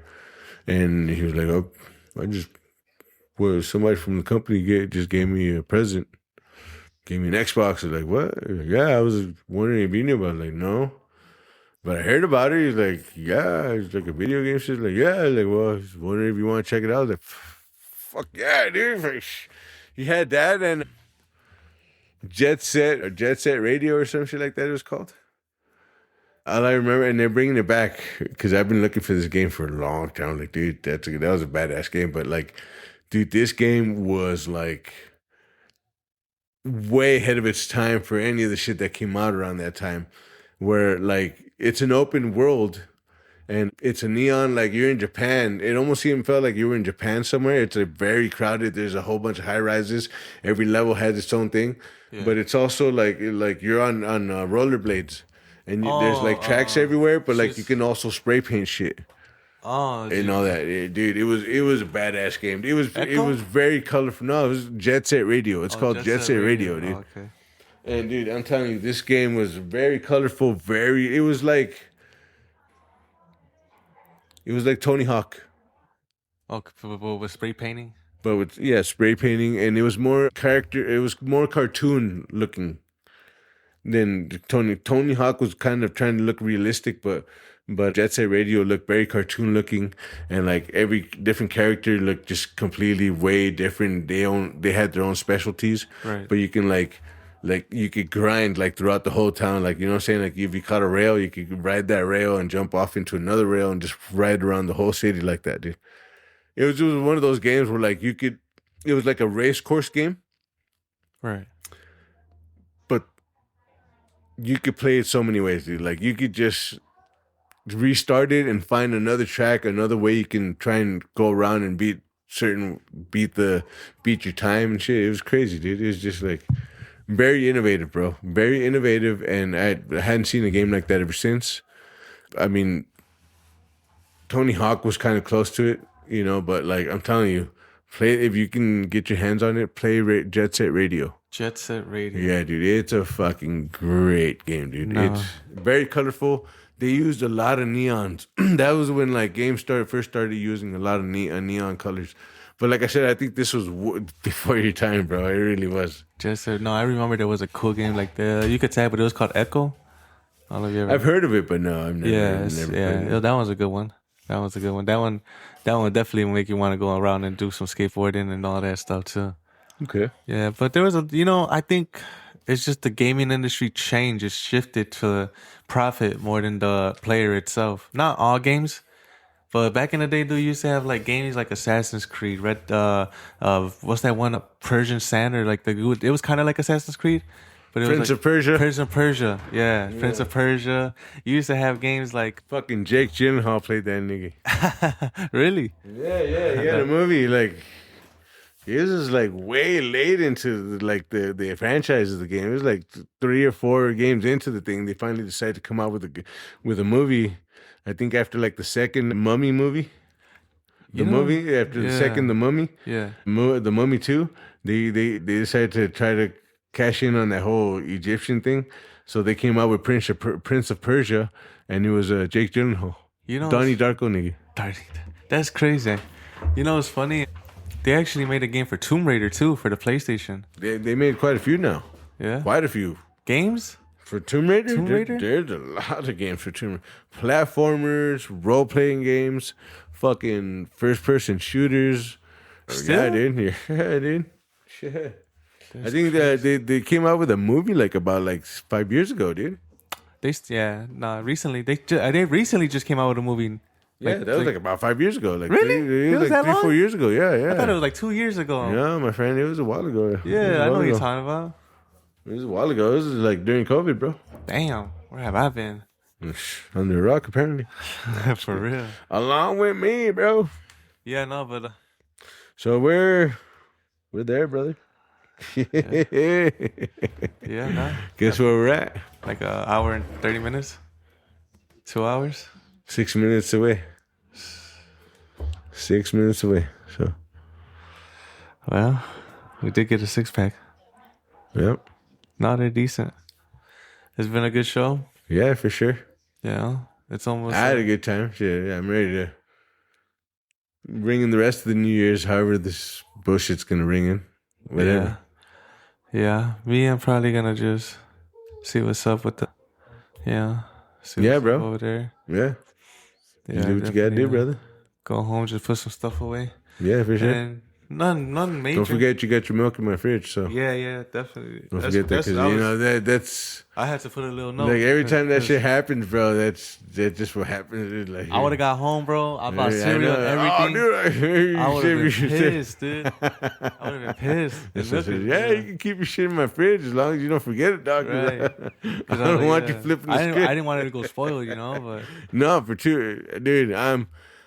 and he was like, "Oh, somebody from the company just gave me a present, gave me an Xbox." I was like, "What?" Like, yeah, I was wondering if you knew about it. Like, no. But I heard about it. He's like, yeah, it's like a video game. She's like, yeah. Like, well, I was wondering if you want to check it out. I was like, fuck yeah, dude. Like, he had that and Jet Set Radio or some shit like that it was called. All I remember, and they're bringing it back because I've been looking for this game for a long time. Like, dude, that was a badass game. But like, dude, this game was like way ahead of its time for any of the shit that came out around that time. Where like it's an open world and it's a neon, like you're in Japan. It almost even felt like you were in Japan somewhere. It's a very crowded. There's a whole bunch of high rises. Every level has its own thing, but it's also like you're on rollerblades, and there's like tracks everywhere. But like you can also spray paint shit. Oh, and all that, dude. It was a badass game. It was very colorful. No, it was Jet Set Radio. It's called Jet Set Radio, dude. Oh, okay. And dude, I'm telling you, this game was very colorful. It was like Tony Hawk. Oh, with spray painting. But with spray painting, and it was more cartoon looking than Tony Hawk was kind of trying to look realistic, but Jet Set Radio looked very cartoon looking, and like every different character looked just completely way different. They had their own specialties, right? But you can like you could grind like throughout the whole town, like, you know what I'm saying? Like if you caught a rail, you could ride that rail and jump off into another rail and just ride around the whole city like that, dude. It was one of those games where like it was like a race course game. Right. But you could play it so many ways, dude. Like you could just restart it and find another track, another way you can try and go around and beat your time and shit. It was crazy, dude. It was just like very innovative, bro. Very innovative, and I hadn't seen a game like that ever since. I mean, Tony Hawk was kind of close to it, you know, but like I'm telling you, play it if you can get your hands on it. Play Jet Set Radio. Jet Set Radio. Yeah, dude, it's a fucking great game, dude. No. It's very colorful. They used a lot of neons. That was when like games first started using a lot of neon colors. But like I said, I think this was before your time, bro. It really was. No, I remember there was a cool game like that. You could say, but it was called Echo. I've heard of it, but no, I've never. Played it. That one's a good one. That one definitely make you want to go around and do some skateboarding and all that stuff too. Okay. Yeah, but there was I think it's just the gaming industry changed. It shifted to profit more than the player itself. Not all games. But back in the day, dude, you used to have like games like Assassin's Creed, what's that one, Persian Sand, like it was kind of like Assassin's Creed, but it Prince was of Persia. Prince of Persia, yeah, Prince of Persia. You used to have games like fucking Jake Gyllenhaal played that nigga. Really? Yeah. He had a movie like. This is like way late into the franchise of the game. It was like 3 or 4 games into the thing. They finally decided to come out with a movie. I think after like the second Mummy movie, the second The Mummy, the Mummy 2, they decided to try to cash in on that whole Egyptian thing. So they came out with Prince of Persia, and it was Jake Gyllenhaal, Donnie Darko nigga. That's crazy. You know, it's funny. They actually made a game for Tomb Raider too for the PlayStation. They made quite a few now. Yeah, quite a few games. For Tomb Raider? There's a lot of games for Tomb Raider. Platformers, role-playing games, fucking first-person shooters. Still? Yeah, dude. Yeah, dude. Shit. I think that they came out with a movie like about like 5 years ago, dude. Recently. They recently just came out with a movie. Yeah, that was like about 5 years ago. Like really? It was like 3-4 years ago. Yeah. I thought it was like 2 years ago. Yeah, my friend, it was a while ago. Yeah, I know what you're talking about. It was a while ago. This is like during COVID, bro. Damn, where have I been? Under a rock, apparently. For real. Along with me, bro. Yeah, no, but... So we're there, brother. Yeah, no. Guess where we're at? Like an hour and 30 minutes? 2 hours? 6 minutes away. 6 minutes away. So. Well, we did get a 6-pack. Yep. No, they're decent. It's been a good show. Yeah, for sure. Yeah, it's almost. I had a good time. Shit, yeah, I'm ready to ring in the rest of the New Year's. However, this bullshit's gonna ring in. Whatever. Yeah. Me, I'm probably gonna just see what's up with the. Yeah. See what's bro. up over there. Yeah. Yeah, You do what you gotta do, brother. Go home, just put some stuff away. Yeah, for sure. And none major. Don't forget you got your milk in my fridge, so Yeah, definitely. don't forget that, because that's I had to put a little note. like every time that shit happens, bro. That's just what happens. It's like I would have got home, bro. I bought Yeah, cereal and everything. Oh, dude, I would have been pissed, dude. I would have been pissed. That's what I said. Yeah, you can keep your shit in my fridge as long as you don't forget it, dog. Right. I don't want you flipping the script. I didn't want it to go spoiled, but No, for true, dude.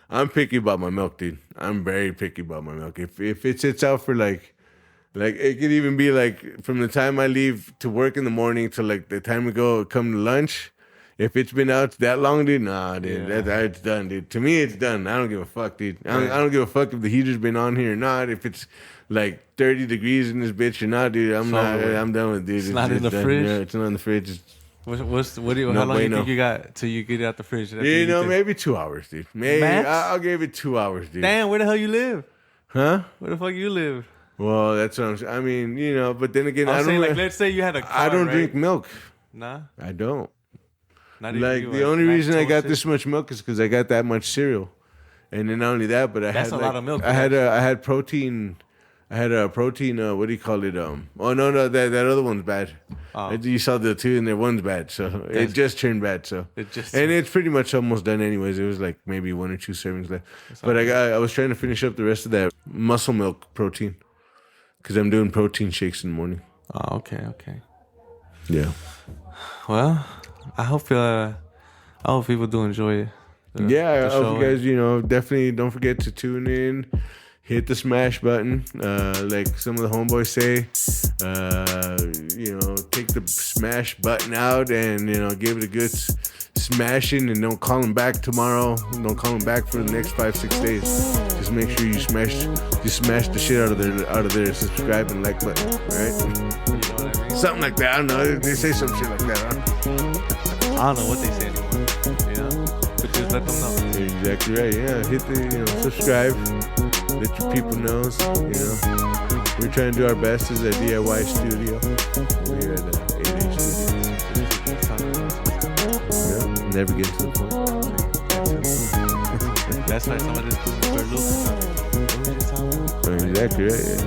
I'm picky about my milk, dude. I'm very picky about my milk. If it sits out for like it could even be like from the time I leave to work in the morning to like the time we come to lunch. If it's been out that long, dude, nah, dude, it's done, dude. To me, it's done. I don't give a fuck, dude. I don't give a fuck if the heater's been on here or not. If it's like 30 degrees in this bitch or not, dude, I'm done with it, dude. It's not in the fridge? Yeah, it's not in the fridge. how long you think you got till you get it out the fridge? Maybe 2 hours, dude. Maybe Max? I'll give it 2 hours, dude. Damn, where the hell you live? Huh? Where the fuck you live? Well, that's what I'm saying. I mean, but then again, I'm I saying, don't. like, let's say you had a car, I don't right? drink milk. Nah, I don't. not even Like you, the only reason I got lactose this much milk is because I got that much cereal, and then not only that, but That's had a lot of milk, I had protein. I had a protein. What do you call it? Oh no, that other one's bad. Oh. You saw the two, and that one's bad. So it just turned bad. So and it's pretty much almost done anyways. It was like maybe 1 or 2 servings left. But I was trying to finish up the rest of that muscle milk protein because I'm doing protein shakes in the morning. Oh, okay. Yeah. Well, I hope people do enjoy it. I hope you guys, definitely don't forget to tune in. Hit the smash button, like some of the homeboys say. Take the smash button out and give it a good smashing, and don't call them back tomorrow. Don't call them back for the next 5-6 days. Just make sure you smash the shit out of their subscribe and like button. All right? You know what I mean? Something like that. I don't know. They say some shit like that. Huh? I don't know what they say anymore. But just let them know. You're exactly right. Yeah, hit the subscribe. Let your people know. We're trying to do our best as a DIY studio. We're here at 8H Studio. Never get to the point. That's why some of this people are losing. Exactly right. Yeah.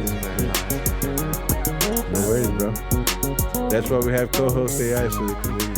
No worries, bro. That's why we have co-host AI, so they can